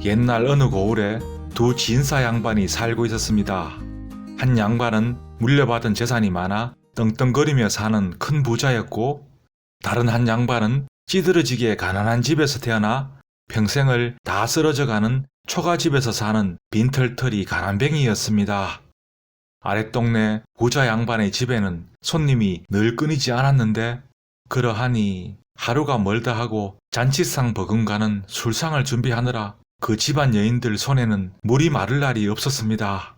옛날 어느 고을에 두 진사 양반이 살고 있었습니다. 한 양반은 물려받은 재산이 많아 떵떵거리며 사는 큰 부자였고, 다른 한 양반은 찌들어지게 가난한 집에서 태어나 평생을 다 쓰러져가는 초가집에서 사는 빈털터리 가난뱅이였습니다. 아랫동네 부자 양반의 집에는 손님이 늘 끊이지 않았는데, 그러하니 하루가 멀다 하고 잔치상 버금가는 술상을 준비하느라 그 집안 여인들 손에는 물이 마를 날이 없었습니다.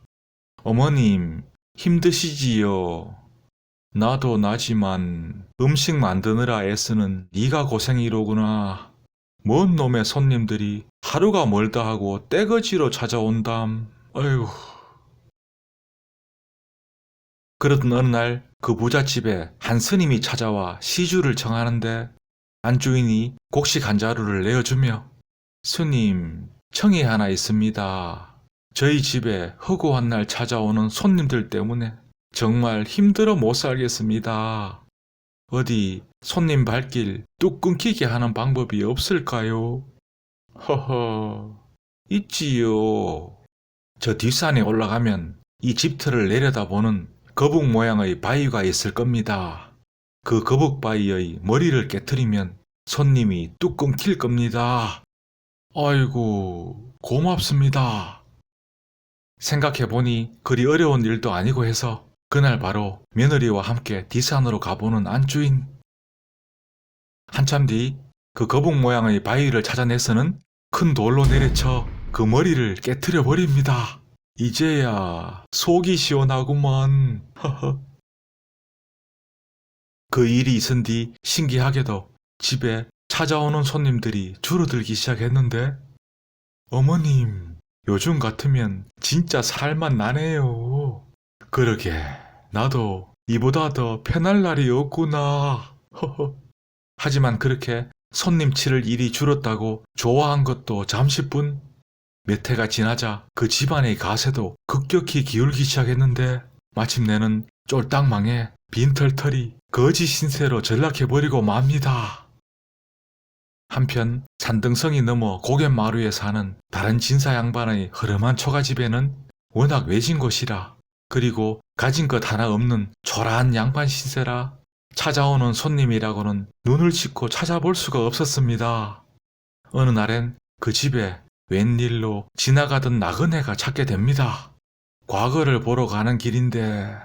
어머님, 힘드시지요? 나도 나지만 음식 만드느라 애쓰는 네가 고생이로구나. 뭔 놈의 손님들이 하루가 멀다 하고 떼거지로 찾아온담. 어휴. 그러던 어느 날 그 부잣집에 한 스님이 찾아와 시주를 청하는데, 안주인이 곡식 한 자루를 내어주며 스님, 청이 하나 있습니다. 저희 집에 허구한 날 찾아오는 손님들 때문에 정말 힘들어 못 살겠습니다. 어디 손님 발길 뚝 끊기게 하는 방법이 없을까요? 허허, 있지요. 저 뒷산에 올라가면 이 집터를 내려다보는 거북 모양의 바위가 있을 겁니다. 그 거북 바위의 머리를 깨트리면 손님이 뚝 끊길 겁니다. 아이고, 고맙습니다. 생각해보니 그리 어려운 일도 아니고 해서 그날 바로 며느리와 함께 뒷산으로 가보는 안주인. 한참 뒤 그 거북 모양의 바위를 찾아내서는 큰 돌로 내려쳐 그 머리를 깨트려 버립니다. 이제야 속이 시원하구만. 그 일이 있은 뒤 신기하게도 집에 찾아오는 손님들이 줄어들기 시작했는데, 어머님, 요즘 같으면 진짜 살만 나네요. 그러게, 나도 이보다 더 편할 날이 없구나. 하지만 그렇게 손님 치를 일이 줄었다고 좋아한 것도 잠시뿐. 몇 해가 지나자 그 집안의 가세도 급격히 기울기 시작했는데, 마침내는 쫄딱 망해 빈털터리 거지 신세로 전락해버리고 맙니다. 한편 산등성이 넘어 고갯마루에 사는 다른 진사 양반의 허름한 초가집에는 워낙 외진 곳이라, 그리고 가진 것 하나 없는 초라한 양반 신세라 찾아오는 손님이라고는 눈을 씻고 찾아볼 수가 없었습니다. 어느 날엔 그 집에 웬일로 지나가던 나그네가 찾게 됩니다. 과거를 보러 가는 길인데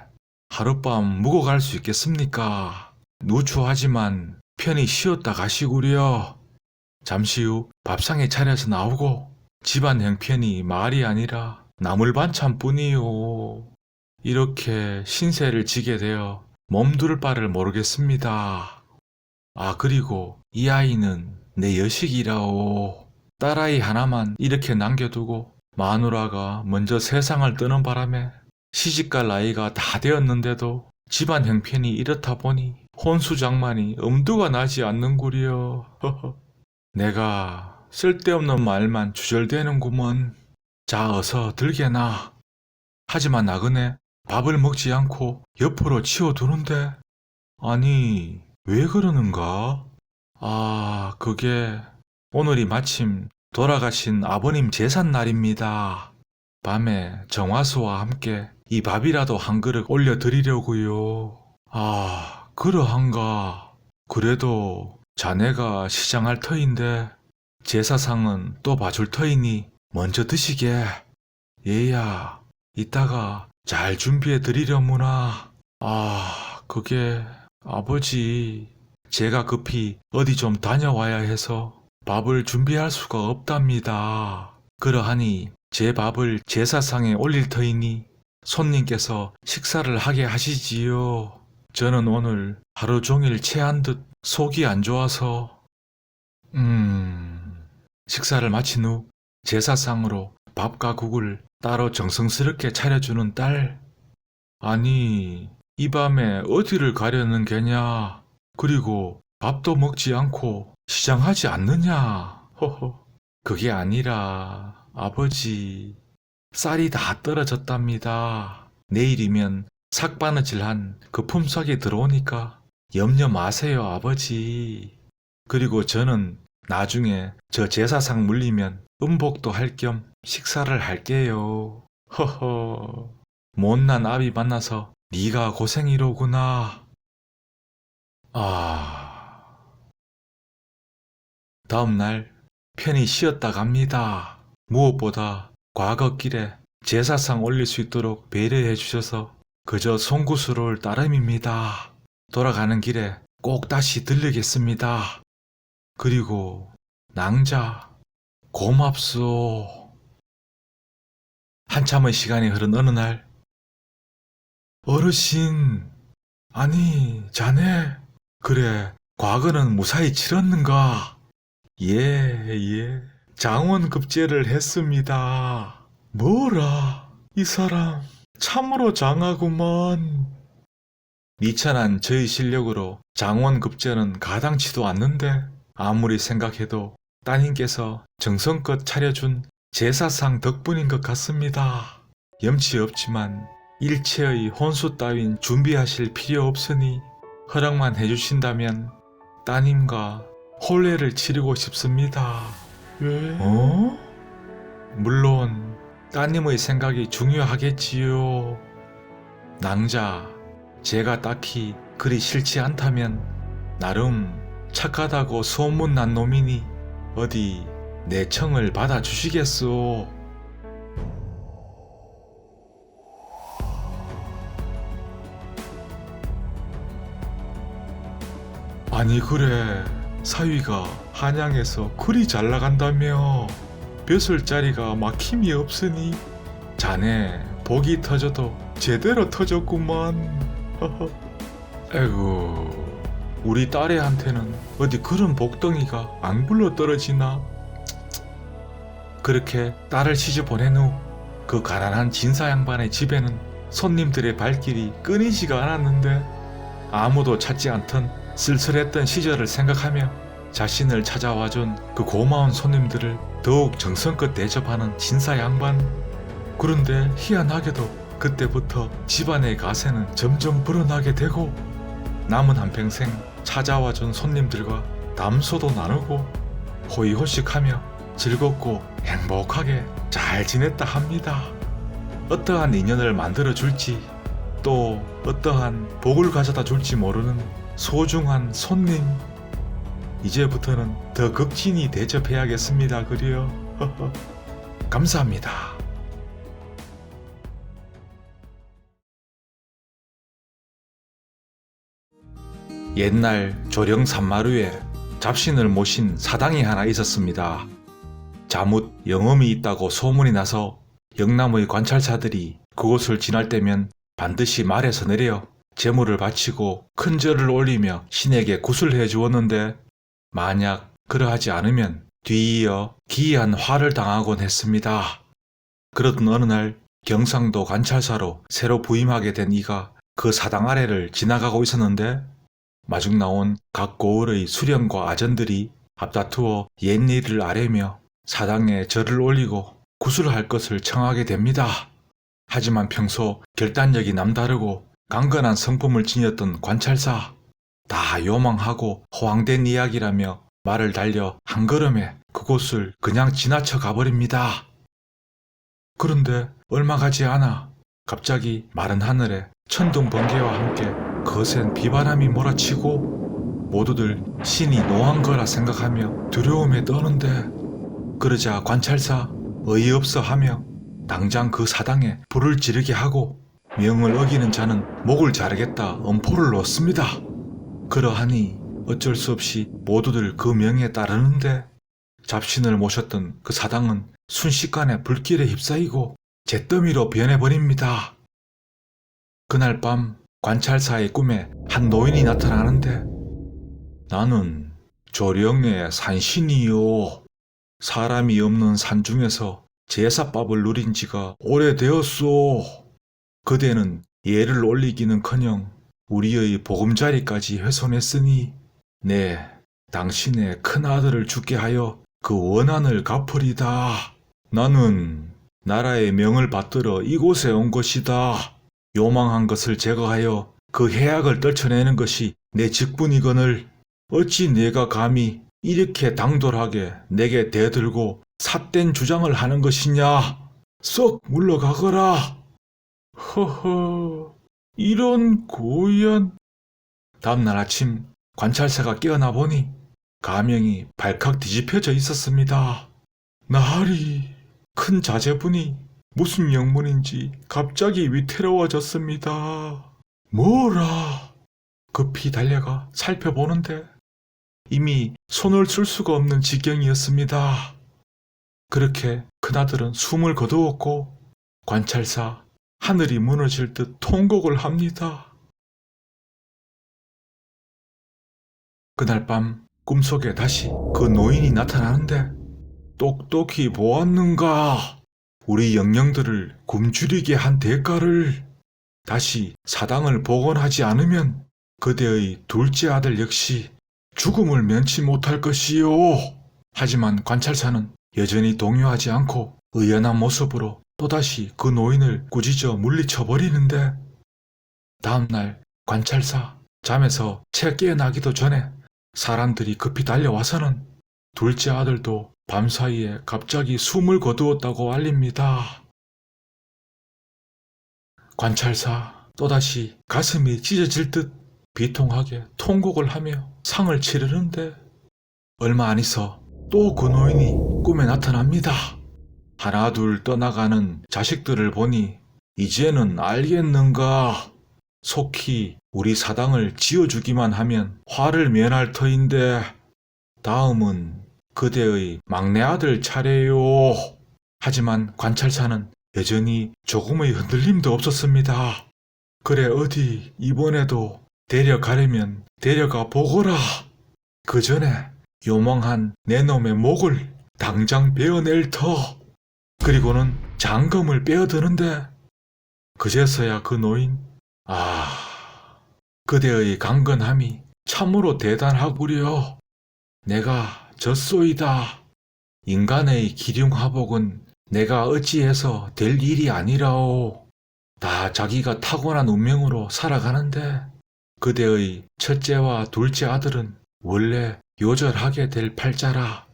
하룻밤 묵어 갈 수 있겠습니까? 누추하지만 편히 쉬었다 가시구려. 잠시 후 밥상에 차려서 나오고, 집안 형편이 말이 아니라 나물 반찬뿐이요. 이렇게 신세를 지게 되어 몸둘 바를 모르겠습니다. 아, 그리고 이 아이는 내 여식이라오. 딸아이 하나만 이렇게 남겨두고 마누라가 먼저 세상을 떠는 바람에 시집갈 나이가 다 되었는데도 집안 형편이 이렇다 보니 혼수장만이 엄두가 나지 않는구려. 내가 쓸데없는 말만 주절대는구먼. 자, 어서 들게나. 하지만 나그네 밥을 먹지 않고 옆으로 치워두는데, 아니, 왜 그러는가? 아, 그게 오늘이 마침 돌아가신 아버님 제삿날입니다. 밤에 정화수와 함께 이 밥이라도 한 그릇 올려드리려고요. 아, 그러한가. 그래도 자네가 시장할 터인데 제사상은 또 봐줄 터이니 먼저 드시게. 얘야, 이따가 잘 준비해 드리려무나. 아, 그게 아버지, 제가 급히 어디 좀 다녀와야 해서 밥을 준비할 수가 없답니다. 그러하니 제 밥을 제사상에 올릴 터이니 손님께서 식사를 하게 하시지요. 저는 오늘 하루 종일 체한 듯 속이 안 좋아서. 식사를 마친 후 제사상으로 밥과 국을 따로 정성스럽게 차려주는 딸. 아니, 이 밤에 어디를 가려는 게냐? 그리고 밥도 먹지 않고 시장하지 않느냐? 허허. 그게 아니라 아버지, 쌀이 다 떨어졌답니다. 내일이면 삭바느질한 그 품삯이 들어오니까 염려 마세요, 아버지. 그리고 저는 나중에 저 제사상 물리면 음복도 할 겸 식사를 할게요. 허허. 못난 아비 만나서 네가 고생이로구나. 아. 다음날 편히 쉬었다 갑니다. 무엇보다 과거 길에 제사상 올릴 수 있도록 배려해 주셔서 그저 송구스러울 따름입니다. 돌아가는 길에 꼭 다시 들르겠습니다. 그리고 낭자 고맙소. 한참의 시간이 흐른 어느 날 어르신, 아니 자네 그래 과거는 무사히 치렀는가? 예, 장원급제를 했습니다. 뭐라, 이 사람 참으로 장하구만. 미천한 저희 실력으로 장원급제는 가당치도 않는데 아무리 생각해도 따님께서 정성껏 차려준 제사상 덕분인 것 같습니다. 염치 없지만 일체의 혼수 따윈 준비하실 필요 없으니 허락만 해주신다면 따님과 혼례를 치르고 싶습니다. 왜? 물론 따님의 생각이 중요하겠지요. 낭자, 제가 딱히 그리 싫지 않다면 나름 착하다고 소문난 놈이니 어디 내 청을 받아주시겠소. 아니 그래, 사위가 한양에서 그리 잘 나간다며. 벼슬 자리가 막힘이 없으니 자네 복이 터져도 제대로 터졌구만. 에구, 우리 딸애한테는 어디 그런 복덩이가 안 굴러 떨어지나? 그렇게 딸을 시집 보낸 후 그 가난한 진사 양반의 집에는 손님들의 발길이 끊이지가 않았는데 아무도 찾지 않던 쓸쓸했던 시절을 생각하며 자신을 찾아와준 그 고마운 손님들을 더욱 정성껏 대접하는 진사 양반. 그런데 희한하게도 그때부터 집안의 가세는 점점 불어나게 되고 남은 한평생 찾아와준 손님들과 담소도 나누고 호의호식하며 즐겁고 행복하게 잘 지냈다 합니다. 어떠한 인연을 만들어줄지 또 어떠한 복을 가져다 줄지 모르는 소중한 손님. 이제부터는 더 극진히 대접해야겠습니다. 그려. 감사합니다. 옛날 조령 산마루에 잡신을 모신 사당이 하나 있었습니다. 자뭇 영험이 있다고 소문이 나서 영남의 관찰사들이 그곳을 지날 때면 반드시 말에서 내려 제물을 바치고 큰 절을 올리며 신에게 구슬해 주었는데 만약 그러하지 않으면 뒤이어 기이한 화를 당하곤 했습니다. 그러던 어느 날 경상도 관찰사로 새로 부임하게 된 이가 그 사당 아래를 지나가고 있었는데 마중 나온 각 고을의 수령과 아전들이 앞다투어 옛일을 아뢰며 사당에 절을 올리고 구슬할 것을 청하게 됩니다. 하지만 평소 결단력이 남다르고 강건한 성품을 지녔던 관찰사, 다 요망하고 허황된 이야기라며 말을 달려 한 걸음에 그곳을 그냥 지나쳐 가버립니다. 그런데 얼마 가지 않아 갑자기 마른 하늘에 천둥 번개와 함께 거센 비바람이 몰아치고 모두들 신이 노한 거라 생각하며 두려움에 떠는데 그러자 관찰사 어이없어 하며 당장 그 사당에 불을 지르게 하고 명을 어기는 자는 목을 자르겠다 엄포를 놓습니다. 그러하니 어쩔 수 없이 모두들 그 명에 따르는데 잡신을 모셨던 그 사당은 순식간에 불길에 휩싸이고 잿더미로 변해버립니다. 그날 밤 관찰사의 꿈에 한 노인이 나타나는데 나는 조령의 산신이요. 사람이 없는 산중에서 제사밥을 누린 지가 오래되었소. 그대는 예를 올리기는커녕 우리의 보금자리까지 훼손했으니 네, 당신의 큰아들을 죽게 하여 그 원한을 갚으리다. 나는 나라의 명을 받들어 이곳에 온 것이다. 요망한 것을 제거하여 그 해악을 떨쳐내는 것이 내 직분이거늘 어찌 내가 감히 이렇게 당돌하게 내게 대들고 삿된 주장을 하는 것이냐? 썩 물러가거라. 허허, 이런 고얀. 다음날 아침 관찰사가 깨어나 보니 가명이 발칵 뒤집혀져 있었습니다. 나으리, 큰 자제분이 무슨 영문인지 갑자기 위태로워졌습니다. 뭐라? 급히 달려가 살펴보는데 이미 손을 쓸 수가 없는 지경이었습니다. 그렇게 큰아들은 숨을 거두었고 관찰사 하늘이 무너질 듯 통곡을 합니다. 그날 밤 꿈속에 다시 그 노인이 나타나는데 똑똑히 보았는가? 우리 영령들을 굶주리게 한 대가를 다시 사당을 복원하지 않으면 그대의 둘째 아들 역시 죽음을 면치 못할 것이요. 하지만 관찰사는 여전히 동요하지 않고 의연한 모습으로 또다시 그 노인을 꾸짖어 물리쳐버리는데 다음날 관찰사 잠에서 채 깨어나기도 전에 사람들이 급히 달려와서는 둘째 아들도 밤사이에 갑자기 숨을 거두었다고 알립니다. 관찰사 또다시 가슴이 찢어질 듯 비통하게 통곡을 하며 상을 치르는데 얼마 안 있어 또 그 노인이 꿈에 나타납니다. 하나 둘 떠나가는 자식들을 보니 이제는 알겠는가? 속히 우리 사당을 지어주기만 하면 화를 면할 터인데 다음은 그대의 막내 아들 차례요. 하지만 관찰사는 여전히 조금의 흔들림도 없었습니다. 그래 어디 이번에도 데려가려면 데려가 보거라. 그 전에 요망한 내 놈의 목을 당장 베어낼 터. 그리고는 장검을 빼어드는데 그제서야 그 노인 그대의 강건함이 참으로 대단하구려. 내가 졌소이다. 인간의 기륭하복은 내가 어찌해서 될 일이 아니라오. 다 자기가 타고난 운명으로 살아가는데 그대의 첫째와 둘째 아들은 원래 요절하게 될 팔자라.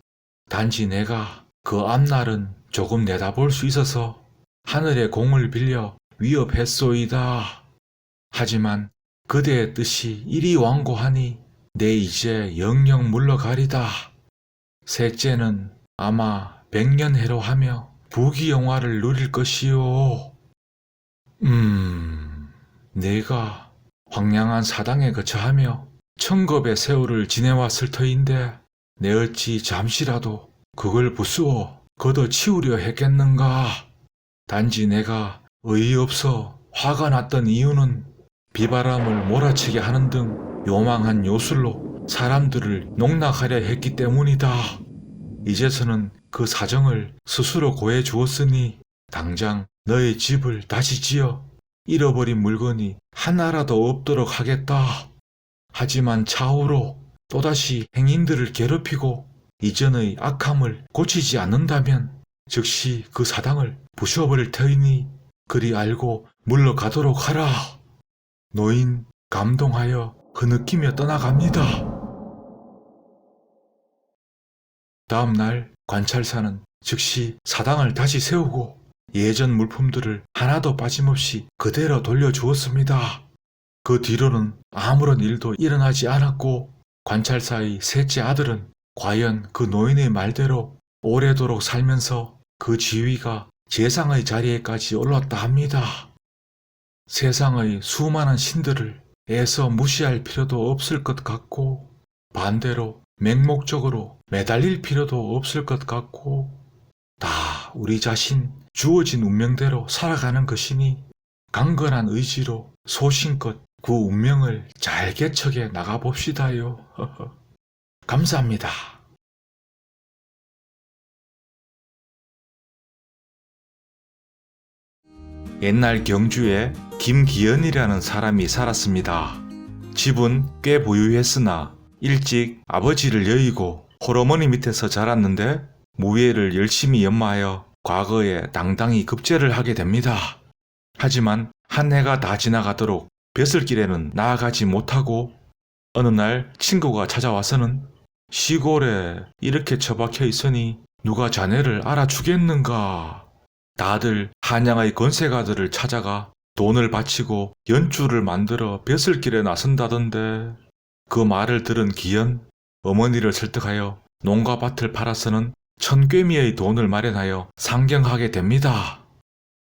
단지 내가 그 앞날은 조금 내다볼 수 있어서 하늘의 공을 빌려 위협했소이다. 하지만 그대의 뜻이 이리 완고하니 내 이제 영영 물러가리다. 셋째는 아마 100년해로 하며 부귀영화를 누릴 것이요. 내가 황량한 사당에 거처하며 천겁의 세월을 지내왔을 터인데 내 어찌 잠시라도 그걸 부수어 걷어치우려 했겠는가. 단지 내가 어이없어 화가 났던 이유는 비바람을 몰아치게 하는 등 요망한 요술로 사람들을 농락하려 했기 때문이다. 이제서는 그 사정을 스스로 고해 주었으니 당장 너의 집을 다시 지어 잃어버린 물건이 하나라도 없도록 하겠다. 하지만 차후로 또다시 행인들을 괴롭히고 이전의 악함을 고치지 않는다면 즉시 그 사당을 부셔버릴 터이니 그리 알고 물러가도록 하라. 노인 감동하여 흐느끼며 떠나갑니다. 다음날 관찰사는 즉시 사당을 다시 세우고 예전 물품들을 하나도 빠짐없이 그대로 돌려주었습니다. 그 뒤로는 아무런 일도 일어나지 않았고 관찰사의 셋째 아들은 과연 그 노인의 말대로 오래도록 살면서 그 지위가 재상의 자리에까지 올랐다 합니다. 세상의 수많은 신들을 애써 무시할 필요도 없을 것 같고 반대로 맹목적으로 매달릴 필요도 없을 것 같고 다 우리 자신 주어진 운명대로 살아가는 것이니 강건한 의지로 소신껏 그 운명을 잘 개척해 나가봅시다요. 감사합니다. 옛날 경주에 김기현이라는 사람이 살았습니다. 집은 꽤 부유했으나 일찍 아버지를 여의고 홀어머니 밑에서 자랐는데 무예를 열심히 연마하여 과거에 당당히 급제를 하게 됩니다. 하지만 한 해가 다 지나가도록 벼슬길에는 나아가지 못하고 어느 날 친구가 찾아와서는 시골에 이렇게 처박혀 있으니 누가 자네를 알아주겠는가? 다들 한양의 건세가들을 찾아가 돈을 바치고 연주를 만들어 벼슬길에 나선다던데. 그 말을 들은 기현 어머니를 설득하여 농가 밭을 팔아서는 1000꿰미의 돈을 마련하여 상경하게 됩니다.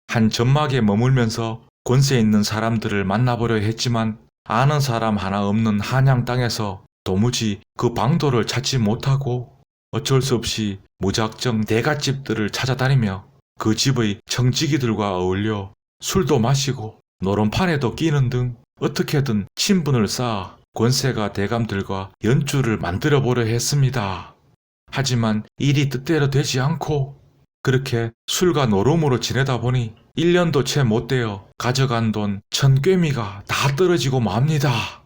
한 점막에 머물면서 권세 있는 사람들을 만나보려 했지만 아는 사람 하나 없는 한양 땅에서 도무지 그 방도를 찾지 못하고 어쩔 수 없이 무작정 대갓집들을 찾아다니며 그 집의 청지기들과 어울려 술도 마시고 노름판에도 끼는 등 어떻게든 친분을 쌓아 권세가 대감들과 연주를 만들어 보려 했습니다. 하지만 일이 뜻대로 되지 않고 그렇게 술과 노름으로 지내다 보니 1년도 채 못 되어 가져간 돈 1000꿰미가 다 떨어지고 맙니다.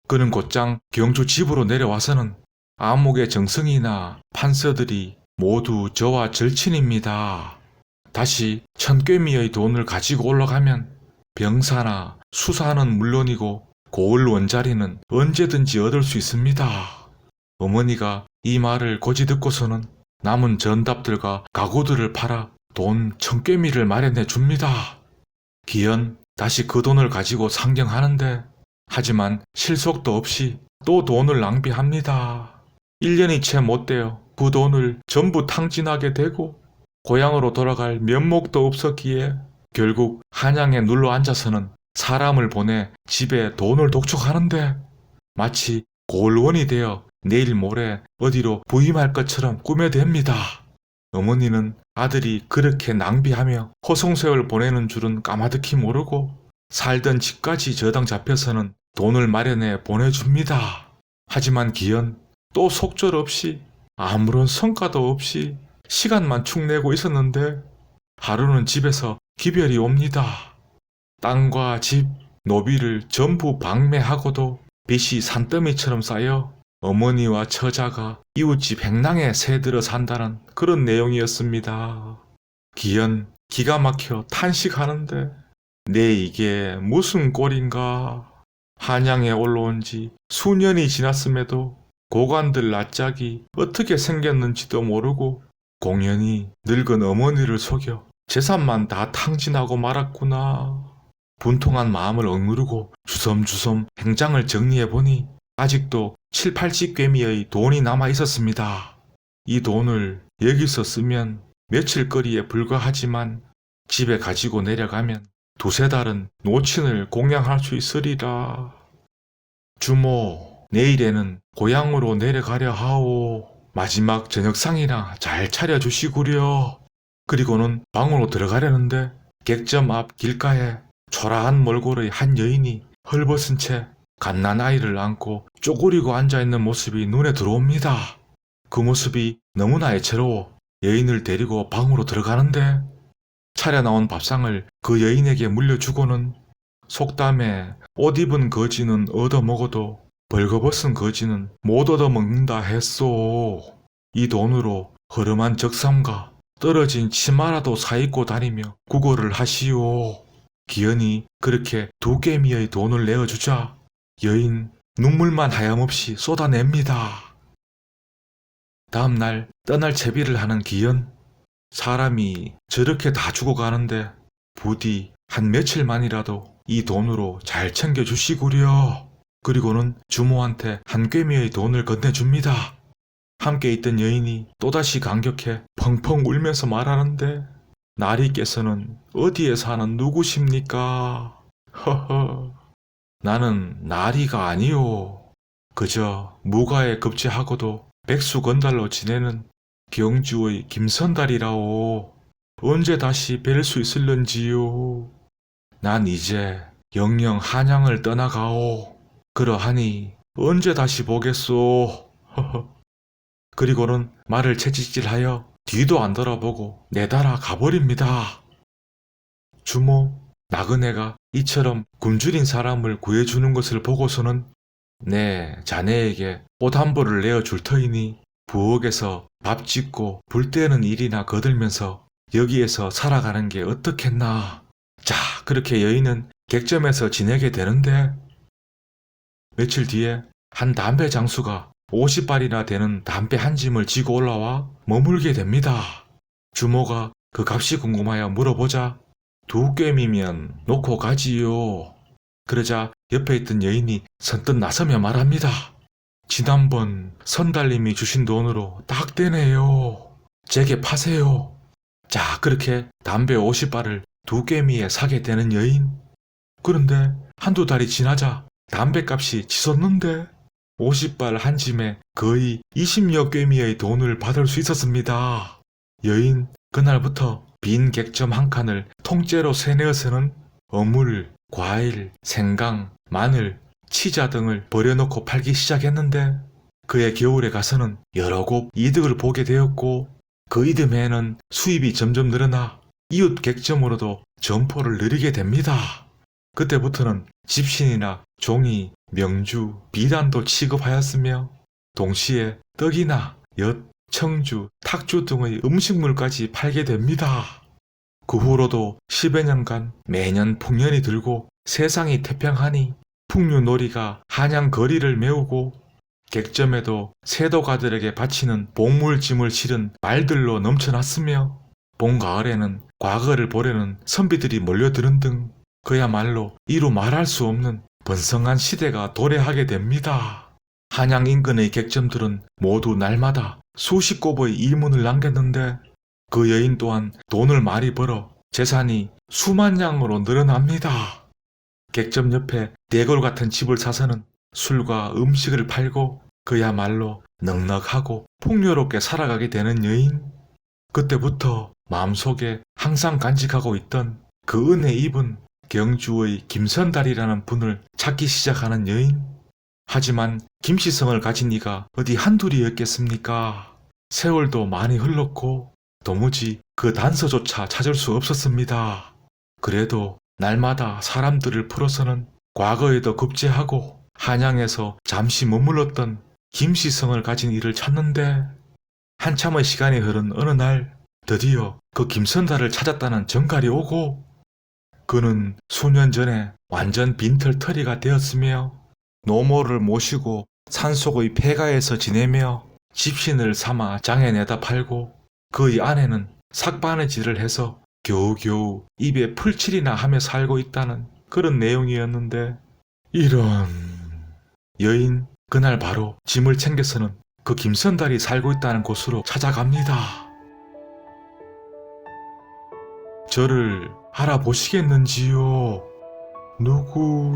그는 곧장 경주 집으로 내려와서는 암흑의 정승이나 판서들이 모두 저와 절친입니다. 다시 1000꿰미의 돈을 가지고 올라가면 병사나 수사는 물론이고 고을 원자리는 언제든지 얻을 수 있습니다. 어머니가 이 말을 고지 듣고서는 남은 전답들과 가구들을 팔아 돈 1000꿰미를 마련해 줍니다. 기현 다시 그 돈을 가지고 상경하는데 하지만 실속도 없이 또 돈을 낭비합니다. 1년이 채 못 되어 그 돈을 전부 탕진하게 되고 고향으로 돌아갈 면목도 없었기에 결국 한양에 눌러 앉아서는 사람을 보내 집에 돈을 독촉하는데 마치 고을원이 되어 내일 모레 어디로 부임할 것처럼 꾸며댑니다. 어머니는 아들이 그렇게 낭비하며 허송세월 보내는 줄은 까마득히 모르고 살던 집까지 저당 잡혀서는 돈을 마련해 보내줍니다. 하지만 기현 또 속절없이 아무런 성과도 없이 시간만 축내고 있었는데 하루는 집에서 기별이 옵니다. 땅과 집, 노비를 전부 방매하고도 빚이 산더미처럼 쌓여 어머니와 처자가 이웃집 행랑에 새들어 산다는 그런 내용이었습니다. 기현 기가 막혀 탄식하는데 내 이게 무슨 꼴인가. 한양에 올라온 지 수년이 지났음에도 고관들 낯짝이 어떻게 생겼는지도 모르고 공연히 늙은 어머니를 속여 재산만 다 탕진하고 말았구나. 분통한 마음을 억누르고 주섬주섬 행장을 정리해보니 아직도 7, 80꿰미의 돈이 남아 있었습니다. 이 돈을 여기서 쓰면 며칠 거리에 불과하지만 집에 가지고 내려가면 두세 달은 노친을 공양할 수 있으리라. 주모, 내일에는 고향으로 내려가려 하오. 마지막 저녁상이나 잘 차려주시구려. 그리고는 방으로 들어가려는데 객점 앞 길가에 초라한 몰골의 한 여인이 헐벗은 채 갓난아이를 안고 쪼그리고 앉아있는 모습이 눈에 들어옵니다. 그 모습이 너무나 애처로워 여인을 데리고 방으로 들어가는데 차려 나온 밥상을 그 여인에게 물려주고는 속담에 옷 입은 거지는 얻어먹어도 벌거벗은 거지는 못 얻어먹는다 했소. 이 돈으로 허름한 적삼과 떨어진 치마라도 사입고 다니며 구걸을 하시오. 기현이 그렇게 2꿰미의 돈을 내어주자 여인 눈물만 하염없이 쏟아냅니다. 다음날 떠날 채비를 하는 기현. 사람이 저렇게 다 죽어가는데 부디 한 며칠만이라도 이 돈으로 잘 챙겨주시구려. 그리고는 주모한테 1꿰미의 돈을 건네줍니다. 함께 있던 여인이 또다시 감격해 펑펑 울면서 말하는데 나리께서는 어디에 사는 누구십니까? 허허. 나는 나리가 아니오. 그저 무가에 급제하고도 백수건달로 지내는 경주의 김선달이라오. 언제 다시 뵐 수 있을런지요. 난 이제 영영 한양을 떠나가오. 그러하니 언제 다시 보겠소. 허허. 그리고는 말을 채찍질하여 뒤도 안 돌아보고 내달아 가버립니다. 주모, 나그네가 이처럼 굶주린 사람을 구해주는 것을 보고서는 네, 자네에게 옷 한 벌을 내어줄 터이니 부엌에서 밥 짓고 불 때는 일이나 거들면서 여기에서 살아가는 게 어떻겠나. 자, 그렇게 여인은 객점에서 지내게 되는데 며칠 뒤에 한 담배 장수가 50발이나 되는 담배 한 짐을 지고 올라와 머물게 됩니다. 주모가 그 값이 궁금하여 물어보자 "2괭이면 놓고 가지요." 그러자 옆에 있던 여인이 선뜻 나서며 말합니다. "지난번 선달님이 주신 돈으로 딱 되네요. 제게 파세요." 자, 그렇게 담배 50발을 2괭이에 사게 되는 여인. 그런데 한두 달이 지나자 담배값이 치솟는데 50발 한 짐에 거의 20여 괭이의 돈을 받을 수 있었습니다. 여인 그날부터 빈 객점 한 칸을 통째로 세내어서는 어물, 과일, 생강, 마늘, 치자 등을 버려놓고 팔기 시작했는데 그해 겨울에 가서는 여러 곳 이득을 보게 되었고 그 이듬해에는 수입이 점점 늘어나 이웃 객점으로도 점포를 늘리게 됩니다. 그때부터는 집신이나 종이, 명주, 비단도 취급하였으며 동시에 떡이나 엿, 청주, 탁주 등의 음식물까지 팔게 됩니다. 그 후로도 10여 년간 매년 풍년이 들고 세상이 태평하니 풍류놀이가 한양 거리를 메우고 객점에도 세도가들에게 바치는 복물짐을 실은 말들로 넘쳐났으며 봄 가을에는 과거를 보려는 선비들이 몰려드는 등 그야말로 이루 말할 수 없는 번성한 시대가 도래하게 됩니다. 한양 인근의 객점들은 모두 날마다 수십 곱의 이문을 남겼는데 그 여인 또한 돈을 많이 벌어 재산이 수만 양으로 늘어납니다. 객점 옆에 대궐 같은 집을 사서는 술과 음식을 팔고 그야말로 넉넉하고 풍요롭게 살아가게 되는 여인. 그때부터 마음속에 항상 간직하고 있던 그 은혜 입은 경주의 김선달이라는 분을 찾기 시작하는 여인. 하지만 김씨성을 가진 이가 어디 한둘이었겠습니까? 세월도 많이 흘렀고 도무지 그 단서조차 찾을 수 없었습니다. 그래도 날마다 사람들을 풀어서는 과거에도 급제하고 한양에서 잠시 머물렀던 김씨성을 가진 이를 찾는데 한참의 시간이 흐른 어느 날 드디어 그 김선달을 찾았다는 전갈이 오고 그는 수년 전에 완전 빈털터리가 되었으며 노모를 모시고 산속의 폐가에서 지내며 집신을 삼아 장에 내다 팔고 그의 아내는 삭바느질을 해서 겨우겨우 입에 풀칠이나 하며 살고 있다는 그런 내용이었는데 이런... 여인 그날 바로 짐을 챙겨서는 그 김선달이 살고 있다는 곳으로 찾아갑니다. "저를 알아보시겠는지요? 누구?"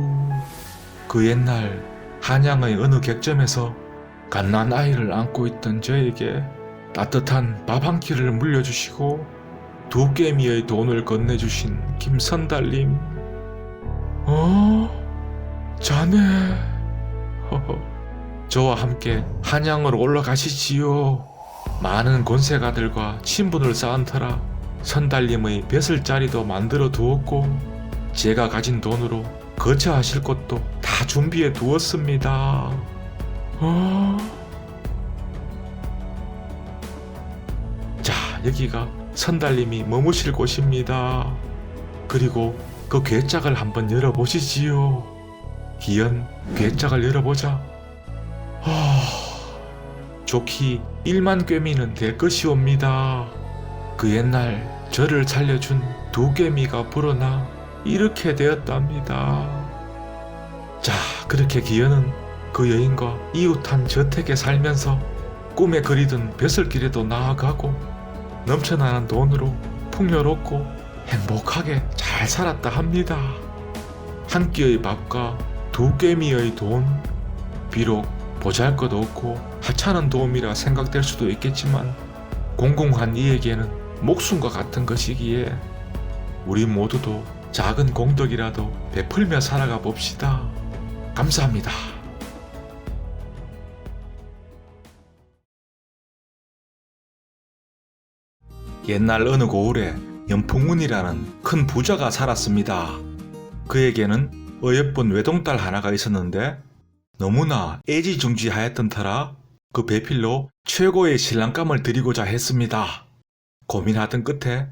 그 옛날 한양의 어느 객점에서 갓난 아이를 안고 있던 저에게 따뜻한 밥 한 끼를 물려주시고 2괭이의 돈을 건네주신 김선달님. 자네... 저와 함께 한양으로 올라가시지요. 많은 권세가들과 친분을 쌓은 터라 선달님의 벼슬자리도 만들어 두었고 제가 가진 돈으로 거처하실 곳도 다 준비해 두었습니다. 자, 여기가 선달님이 머무실 곳입니다. 그리고 그 괴짝을 한번 열어보시지요. 기연 괴짝을 열어보자. 좋기 1만 괭이는 될 것이옵니다. 그 옛날 저를 살려준 2괭이가 불어나 이렇게 되었답니다. 자, 그렇게 기연은 그 여인과 이웃한 저택에 살면서 꿈에 그리던 벼슬길에도 나아가고 넘쳐나는 돈으로 풍요롭고 행복하게 잘 살았다 합니다. 한 끼의 밥과 2괭이의 돈, 비록 보잘것없고 하찮은 도움이라 생각될 수도 있겠지만 공공한 이에게는 목숨과 같은 것이기에 우리 모두도 작은 공덕이라도 베풀며 살아가 봅시다. 감사합니다. 옛날 어느 고을에 연풍문이라는 큰 부자가 살았습니다. 그에게는 어여쁜 외동딸 하나가 있었는데 너무나 애지중지하였던 터라 그 배필로 최고의 신랑감을 드리고자 했습니다. 고민하던 끝에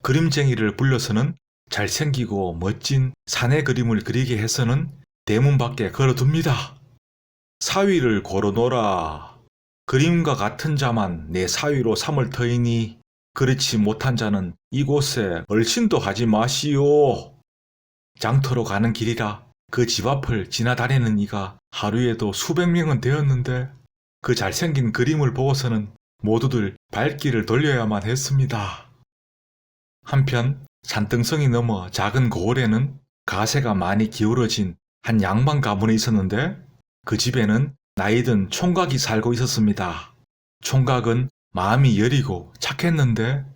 그림쟁이를 불러서는 잘생기고 멋진 사내 그림을 그리게 해서는 대문 밖에 걸어둡니다. 사위를 고르노라. 그림과 같은 자만 내 사위로 삼을 터이니 그렇지 못한 자는 이곳에 얼씬도 하지 마시오. 장터로 가는 길이라 그 집 앞을 지나다니는 이가 하루에도 수백 명은 되었는데 그 잘생긴 그림을 보고서는 모두들 발길을 돌려야만 했습니다. 한편 산등성이 넘어 작은 고을에는 가세가 많이 기울어진 한 양반 가문이 있었는데 그 집에는 나이든 총각이 살고 있었습니다. 총각은 마음이 여리고 착했는데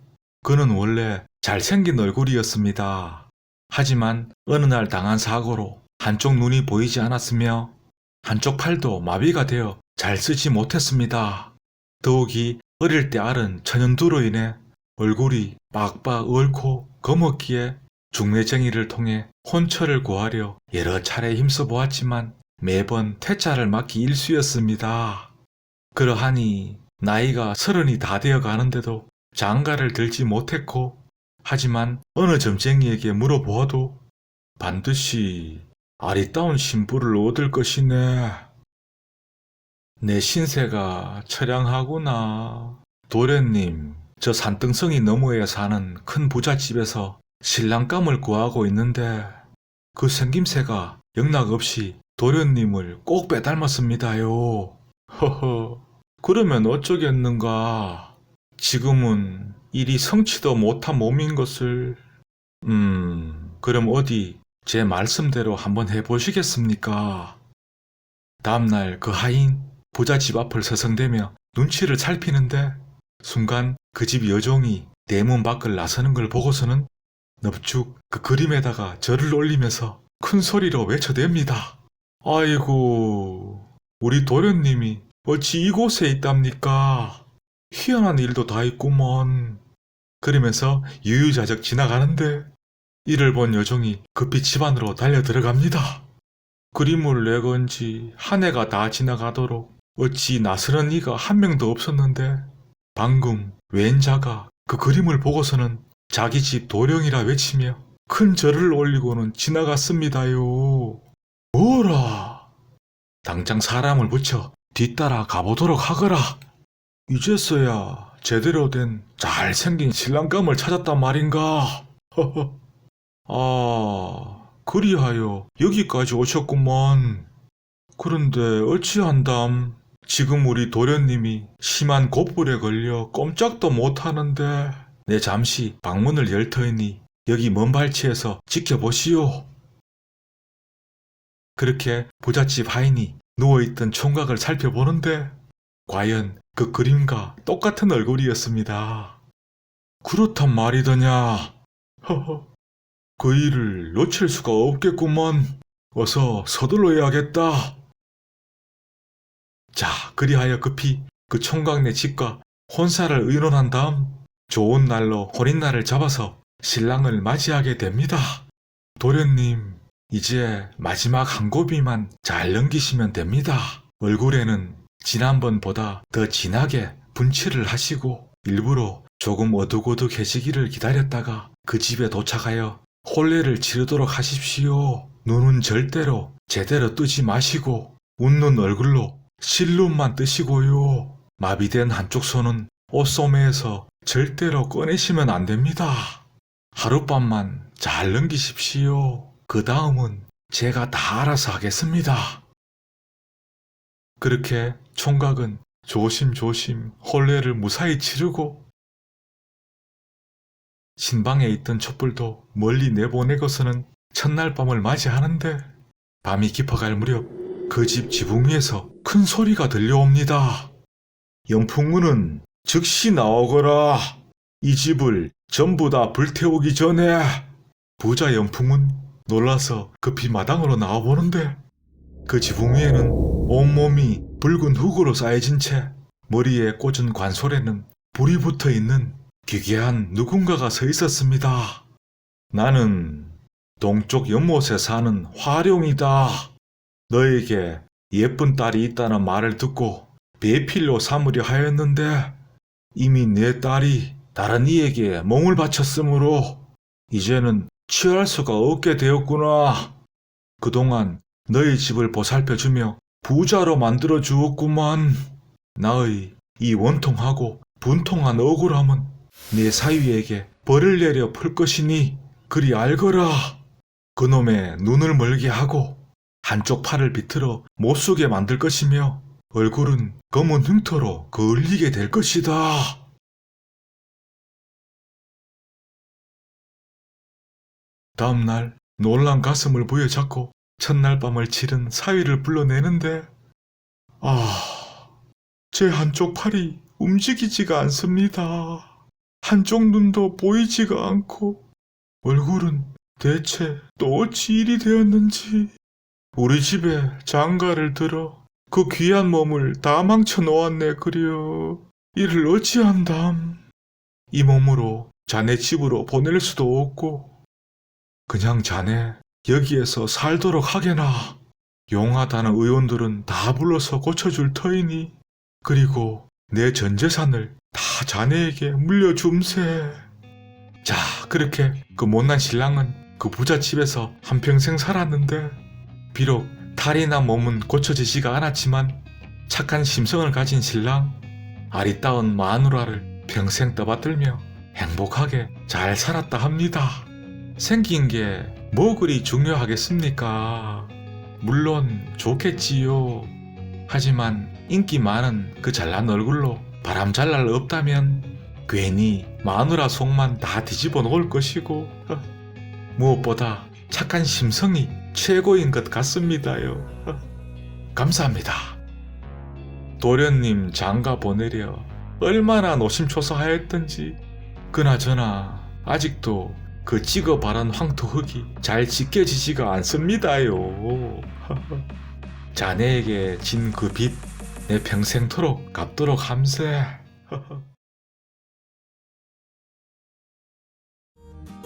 그는 원래 잘생긴 얼굴이었습니다. 하지만 어느 날 당한 사고로 한쪽 눈이 보이지 않았으며 한쪽 팔도 마비가 되어 잘 쓰지 못했습니다. 더욱이 어릴 때 앓은 천연두로 인해 얼굴이 빡빡 얼고 검었기에 중매쟁이를 통해 혼처를 구하려 여러 차례 힘써 보았지만 매번 퇴짜를 맞기 일쑤였습니다. 그러하니 나이가 30이 다 되어 가는데도 장가를 들지 못했고 하지만 어느 점쟁이에게 물어보아도 반드시 아리따운 신부를 얻을 것이네. 내 신세가 처량하구나. 도련님, 저 산등성이 너머에 사는 큰 부잣집에서 신랑감을 구하고 있는데 그 생김새가 영락없이 도련님을 꼭 빼닮았습니다요. 허허, 그러면 어쩌겠는가. 지금은 일이 성치도 못한 몸인 것을. 그럼 어디 제 말씀대로 한번 해보시겠습니까? 다음날 그 하인 부잣집 앞을 서성대며 눈치를 살피는데 순간 그 집 여종이 대문 밖을 나서는 걸 보고서는 넙죽 그 그림에다가 절을 올리면서 큰 소리로 외쳐댑니다. 아이고, 우리 도련님이 어찌 이곳에 있답니까? 희한한 일도 다 있구먼. 그러면서 유유자적 지나가는데 이를 본 여종이 급히 집 안으로 달려 들어갑니다. 그림을 내건지 한 해가 다 지나가도록 어찌 나서는 이가 한 명도 없었는데 방금 웬 자가 그 그림을 보고서는 자기 집 도령이라 외치며 큰 절을 올리고는 지나갔습니다요. 뭐라? 당장 사람을 붙여 뒤따라 가보도록 하거라. 이제서야 제대로 된 잘생긴 신랑감을 찾았단 말인가? 허허. 아, 그리하여 여기까지 오셨구먼. 그런데 어찌한담? 지금 우리 도련님이 심한 곧불에 걸려 꼼짝도 못하는데 내 잠시 방문을 열 터이니 여기 먼 발치에서 지켜보시오. 그렇게 부잣집 하인이 누워있던 총각을 살펴보는데 과연 그 그림과 똑같은 얼굴이었습니다. 그렇단 말이더냐. 허허. 그 일을 놓칠 수가 없겠구먼. 어서 서둘러야겠다. 자, 그리하여 급히 그 총각네 집과 혼사를 의논한 다음 좋은 날로 혼인날을 잡아서 신랑을 맞이하게 됩니다. 도련님, 이제 마지막 한 고비만 잘 넘기시면 됩니다. 얼굴에는 지난번보다 더 진하게 분칠을 하시고 일부러 조금 어둑어둑해지기를 기다렸다가 그 집에 도착하여 혼례를 치르도록 하십시오. 눈은 절대로 제대로 뜨지 마시고 웃는 얼굴로 실눈만 뜨시고요. 마비된 한쪽 손은 옷소매에서 절대로 꺼내시면 안 됩니다. 하룻밤만 잘 넘기십시오. 그 다음은 제가 다 알아서 하겠습니다. 그렇게 총각은 조심조심 혼례를 무사히 치르고 신방에 있던 촛불도 멀리 내보내고서는 첫날 밤을 맞이하는데 밤이 깊어갈 무렵 그 집 지붕 위에서 큰 소리가 들려옵니다. 연풍우는 즉시 나오거라. 이 집을 전부 다 불태우기 전에. 부자 연풍은 놀라서 급히 마당으로 나와보는데 그 지붕 위에는 온몸이 붉은 흙으로 쌓여진 채 머리에 꽂은 관솔에는 불이 붙어있는 기괴한 누군가가 서 있었습니다. 나는 동쪽 연못에 사는 화룡이다. 너에게 예쁜 딸이 있다는 말을 듣고 배필로 삼으려 하였는데 이미 내 딸이 다른 이에게 몸을 바쳤으므로 이제는 취할 수가 없게 되었구나. 그동안 너희 집을 보살펴주며 부자로 만들어 주었구만. 나의 이 원통하고 분통한 억울함은 내 사위에게 벌을 내려 풀 것이니 그리 알거라. 그놈의 눈을 멀게 하고 한쪽 팔을 비틀어 못쓰게 만들 것이며 얼굴은 검은 흉터로 그을리게 될 것이다. 다음날 놀란 가슴을 부여잡고 첫날 밤을 치른 사위를 불러내는데 제 한쪽 팔이 움직이지가 않습니다. 한쪽 눈도 보이지가 않고 얼굴은 대체 또 어찌 일이 되었는지 우리 집에 장가를 들어 그 귀한 몸을 다 망쳐 놓았네 그려. 이를 어찌한담. 이 몸으로 자네 집으로 보낼 수도 없고 그냥 자네 여기에서 살도록 하게나. 용하다는 의원들은 다 불러서 고쳐줄 터이니 그리고 내 전 재산을 다 자네에게 물려줌세. 자, 그렇게 그 못난 신랑은 그 부잣집에서 한평생 살았는데 비록 탈이 난 몸은 고쳐지지가 않았지만 착한 심성을 가진 신랑, 아리따운 마누라를 평생 떠받들며 행복하게 잘 살았다 합니다. 생긴 게 뭐 그리 중요하겠습니까? 물론 좋겠지요. 하지만 인기 많은 그 잘난 얼굴로 바람 잘 날 없다면 괜히 마누라 속만 다 뒤집어 놓을 것이고 무엇보다 착한 심성이 최고인 것 같습니다요. 감사합니다. 도련님 장가 보내려 얼마나 노심초사하였던지. 그나저나 아직도 그 찍어 바른 황토 흙이 잘 찢겨지지가 않습니다요. 자네에게 진 그 빚 내 평생토록 갚도록 함세.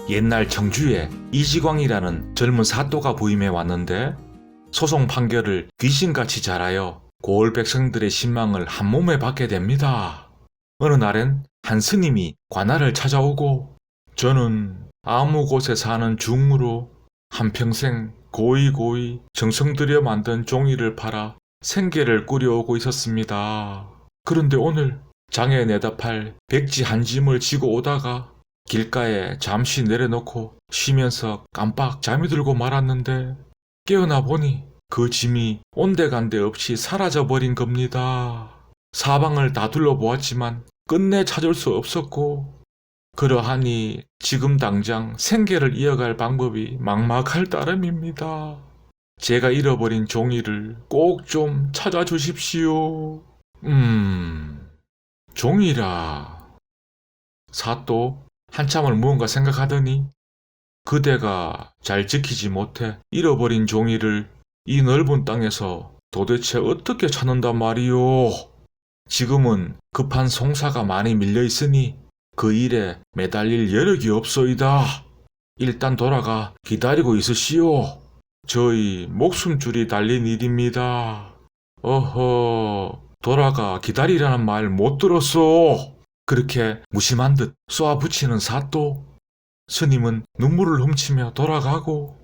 옛날 청주에 이지광이라는 젊은 사또가 부임해 왔는데 소송 판결을 귀신같이 잘하여 고을 백성들의 신망을 한몸에 받게 됩니다. 어느 날엔 한 스님이 관할을 찾아오고 저는 아무 곳에 사는 중으로 한평생 고이고이 정성 들여 만든 종이를 팔아 생계를 꾸려오고 있었습니다. 그런데 오늘 장에 내다 팔 백지 한 짐을 지고 오다가 길가에 잠시 내려놓고 쉬면서 깜빡 잠이 들고 말았는데 깨어나 보니 그 짐이 온데간데 없이 사라져버린 겁니다. 사방을 다 둘러보았지만 끝내 찾을 수 없었고 그러하니 지금 당장 생계를 이어갈 방법이 막막할 따름입니다. 제가 잃어버린 종이를 꼭 좀 찾아주십시오. 종이라. 사또 한참을 무언가 생각하더니 그대가 잘 지키지 못해 잃어버린 종이를 이 넓은 땅에서 도대체 어떻게 찾는단 말이오. 지금은 급한 송사가 많이 밀려 있으니 그 일에 매달릴 여력이 없소이다. 일단 돌아가 기다리고 있으시오. 저희 목숨줄이 달린 일입니다. 어허, 돌아가 기다리라는 말 못 들었소. 그렇게 무심한 듯 쏘아붙이는 사또. 스님은 눈물을 훔치며 돌아가고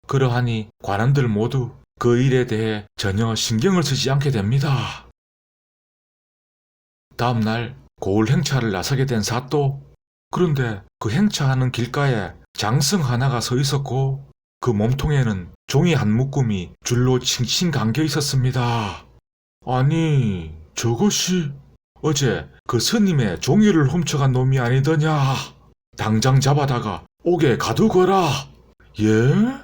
그러하니 관원들 모두 그 일에 대해 전혀 신경을 쓰지 않게 됩니다. 다음날 고을 행차를 나서게 된 사또. 그런데 그 행차하는 길가에 장승 하나가 서 있었고 그 몸통에는 종이 한 묶음이 줄로 칭칭 감겨 있었습니다. 아니, 저것이 어제 그 스님의 종이를 훔쳐간 놈이 아니더냐. 당장 잡아다가 옥에 가두거라. 예?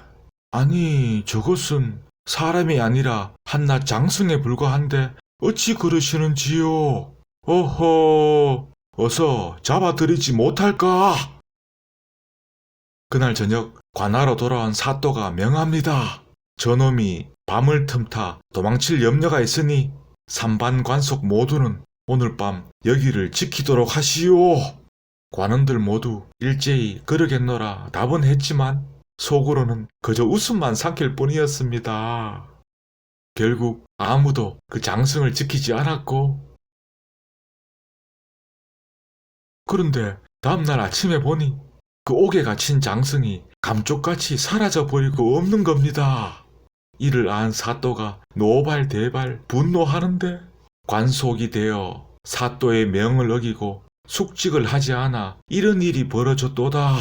아니, 저것은 사람이 아니라 한낱 장승에 불과한데 어찌 그러시는지요? 어허, 어서 잡아들이지 못할까? 그날 저녁 관하로 돌아온 사또가 명합니다. 저놈이 밤을 틈타 도망칠 염려가 있으니 삼반관속 모두는 오늘 밤 여기를 지키도록 하시오. 관원들 모두 일제히 그러겠노라 답은 했지만 속으로는 그저 웃음만 삼킬 뿐이었습니다. 결국 아무도 그 장승을 지키지 않았고 그런데 다음날 아침에 보니 그 옥에 갇힌 장승이 감쪽같이 사라져버리고 없는 겁니다. 이를 안 사또가 노발대발 분노하는데 관속이 되어 사또의 명을 어기고 숙직을 하지 않아 이런 일이 벌어졌도다.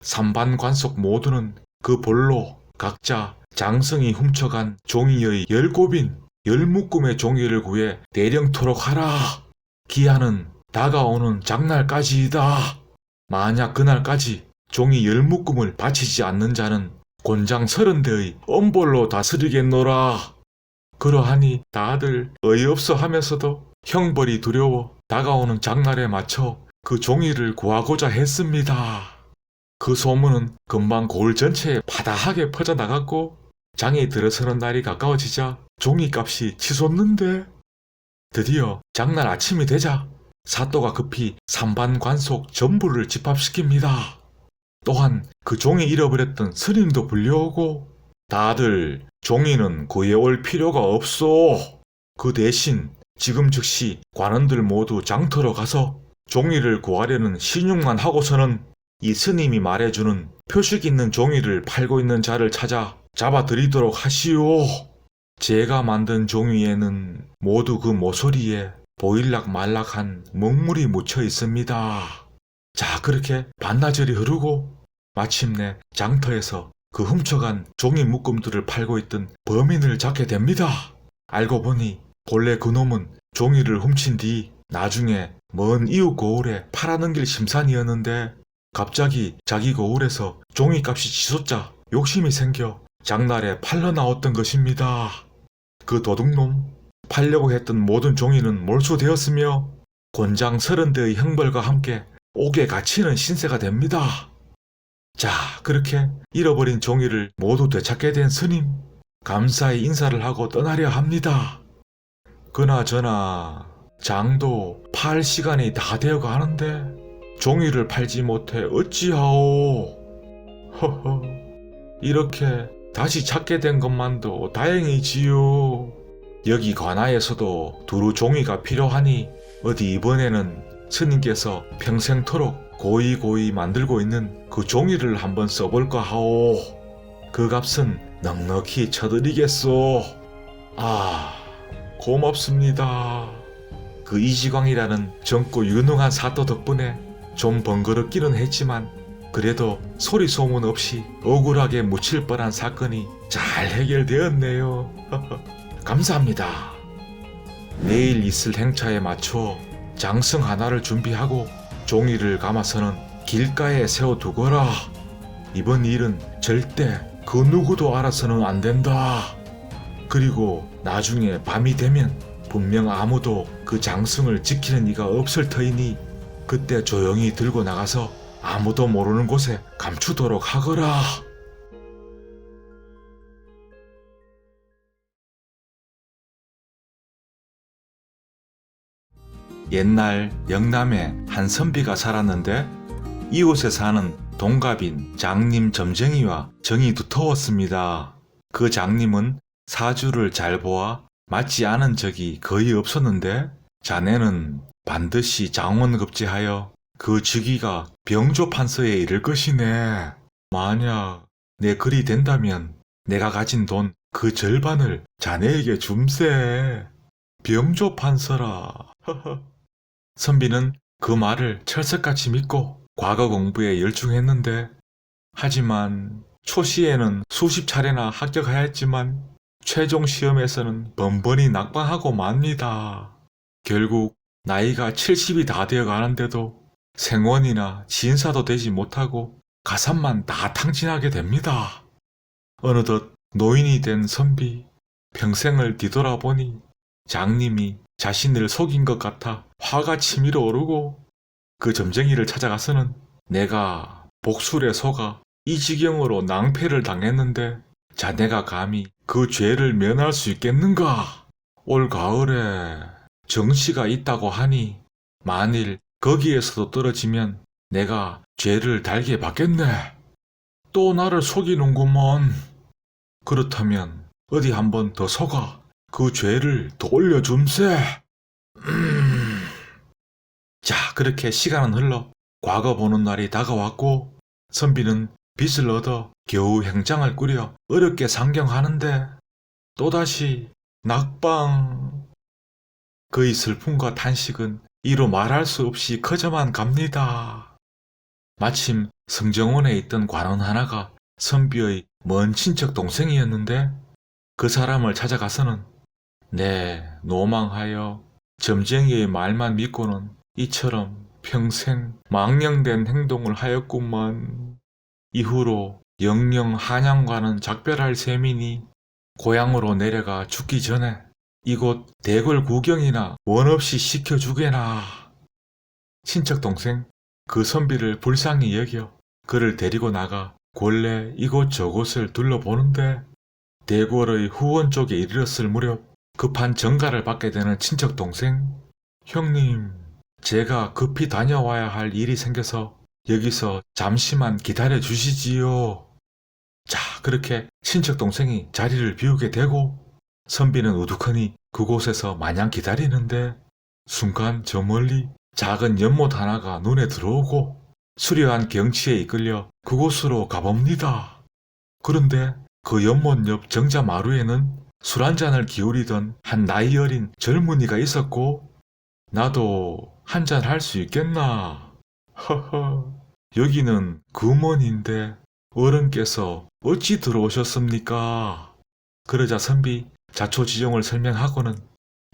삼반관속 모두는 그 볼로 각자 장성이 훔쳐간 종이의 10곱인 10묶음의 종이를 구해 대령토록 하라. 기한은 다가오는 장날까지이다. 만약 그날까지 종이 10묶음을 바치지 않는 자는 곤장 30대의 엄벌로 다스리겠노라. 그러하니 다들 어이없어 하면서도 형벌이 두려워 다가오는 장날에 맞춰 그 종이를 구하고자 했습니다. 그 소문은 금방 고을 전체에 파다하게 퍼져나갔고 장이 들어서는 날이 가까워지자 종이값이 치솟는데 드디어 장날 아침이 되자 사또가 급히 삼반관속 전부를 집합시킵니다. 또한 그 종이 잃어버렸던 스님도 불려오고 다들 종이는 구해올 필요가 없소. 그 대신 지금 즉시 관원들 모두 장터로 가서 종이를 구하려는 신용만 하고서는 이 스님이 말해주는 표식 있는 종이를 팔고 있는 자를 찾아 잡아들이도록 하시오. 제가 만든 종이에는 모두 그 모서리에 보일락 말락한 먹물이 묻혀 있습니다. 자, 그렇게 반나절이 흐르고 마침내 장터에서 그 훔쳐간 종이 묶음들을 팔고 있던 범인을 잡게 됩니다. 알고 보니 본래 그놈은 종이를 훔친 뒤 나중에 먼 이웃 고을에 팔아넘길 심산이었는데 갑자기 자기 고을에서 종이값이 치솟자 욕심이 생겨 장날에 팔러 나왔던 것입니다. 그 도둑놈, 팔려고 했던 모든 종이는 몰수되었으며 곤장 30대의 형벌과 함께 옥에 갇히는 신세가 됩니다. 자, 그렇게 잃어버린 종이를 모두 되찾게 된 스님, 감사히 인사를 하고 떠나려 합니다. 그나저나 장도 팔 시간이 다 되어 가는데 종이를 팔지 못해 어찌하오. 허허, 이렇게 다시 찾게 된 것만도 다행이지요. 여기 관아에서도 두루 종이가 필요하니 어디 이번에는 스님께서 평생토록 고이고이 만들고 있는 그 종이를 한번 써볼까 하오. 그 값은 넉넉히 쳐드리겠소. 아, 고맙습니다. 그 이지광이라는 젊고 유능한 사또 덕분에 좀 번거롭기는 했지만 그래도 소리 소문 없이 억울하게 묻힐 뻔한 사건이 잘 해결되었네요. 감사합니다. 내일 있을 행차에 맞춰 장승 하나를 준비하고 종이를 감아서는 길가에 세워두거라. 이번 일은 절대 그 누구도 알아서는 안 된다. 그리고 나중에 밤이 되면 분명 아무도 그 장승을 지키는 이가 없을 터이니 그때 조용히 들고 나가서 아무도 모르는 곳에 감추도록 하거라. 옛날 영남에 한 선비가 살았는데 이곳에 사는 동갑인 장님 점쟁이와 정이 두터웠습니다. 그 장님은 사주를 잘 보아 맞지 않은 적이 거의 없었는데 자네는 반드시 장원급제하여 그 즉위가 병조판서에 이를 것이네. 만약 내 글이 된다면 내가 가진 돈 그 절반을 자네에게 줌세. 병조판서라. 선비는 그 말을 철석같이 믿고 과거 공부에 열중했는데 하지만 초시에는 수십 차례나 합격하였지만 최종 시험에서는 번번이 낙방하고 맙니다. 결국 나이가 70이 다 되어 가는데도 생원이나 진사도 되지 못하고 가산만 다 탕진하게 됩니다. 어느덧 노인이 된 선비, 평생을 뒤돌아보니 장님이 자신을 속인 것 같아 화가 치밀어 오르고 그 점쟁이를 찾아가서는 내가 복술에 속아 이 지경으로 낭패를 당했는데 자네가 감히 그 죄를 면할 수 있겠는가? 올 가을에 정시가 있다고 하니 만일 거기에서도 떨어지면 내가 죄를 달게 받겠네. 또 나를 속이는구먼. 그렇다면 어디 한번 더 속아 그 죄를 더 올려줌세. 자, 그렇게 시간은 흘러 과거 보는 날이 다가왔고 선비는 빚을 얻어 겨우 행장을 꾸려 어렵게 상경하는데 또다시 낙방. 그의 슬픔과 탄식은 이로 말할 수 없이 커져만 갑니다. 마침 성정원에 있던 관원 하나가 선비의 먼 친척 동생이었는데 그 사람을 찾아가서는 네, 노망하여 점쟁이의 말만 믿고는 이처럼 평생 망령된 행동을 하였구만. 이후로 영영 한양과는 작별할 셈이니 고향으로 내려가 죽기 전에 이곳 대궐 구경이나 원없이 시켜주게나. 친척 동생 그 선비를 불쌍히 여겨 그를 데리고 나가 본래 이곳저곳을 둘러보는데 대궐의 후원 쪽에 이르렀을 무렵 급한 전가를 받게 되는 친척 동생. 형님, 제가 급히 다녀와야 할 일이 생겨서 여기서 잠시만 기다려 주시지요. 자, 그렇게 친척 동생이 자리를 비우게 되고 선비는 우두커니 그곳에서 마냥 기다리는데 순간 저 멀리 작은 연못 하나가 눈에 들어오고 수려한 경치에 이끌려 그곳으로 가봅니다. 그런데 그 연못 옆 정자 마루에는 술 한잔을 기울이던 한 나이 어린 젊은이가 있었고 나도 한잔 할 수 있겠나? 허허, 여기는 금원인데 어른께서 어찌 들어오셨습니까? 그러자 선비 자초지종을 설명하고는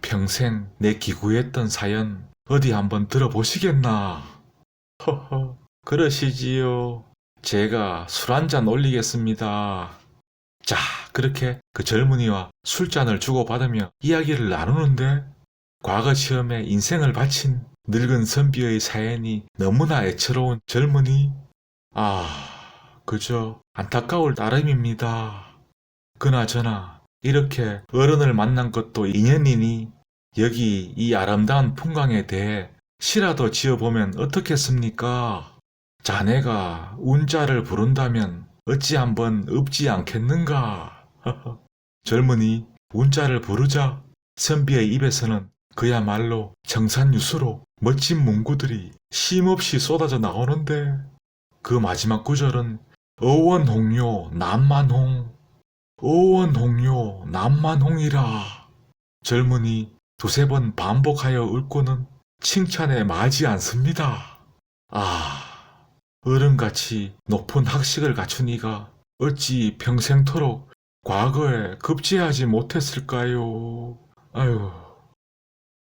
평생 내 기구했던 사연 어디 한번 들어보시겠나? 허허, 그러시지요. 제가 술 한잔 올리겠습니다. 자, 그렇게 그 젊은이와 술잔을 주고받으며 이야기를 나누는데 과거 시험에 인생을 바친 늙은 선비의 사연이 너무나 애처로운 젊은이. 그저 안타까울 따름입니다. 그나저나 이렇게 어른을 만난 것도 인연이니 여기 이 아름다운 풍광에 대해 시라도 지어보면 어떻겠습니까? 자네가 운자를 부른다면 어찌 한번 없지 않겠는가? 젊은이 운자를 부르자 선비의 입에서는 그야말로 청산유수로 멋진 문구들이 쉼없이 쏟아져 나오는데 그 마지막 구절은 어원홍요 남만홍, 어원홍요 남만홍이라. 젊은이 두세 번 반복하여 읊고는 칭찬에 마지 않습니다. 어른같이 높은 학식을 갖춘 이가 어찌 평생토록 과거에 급제하지 못했을까요? 아유.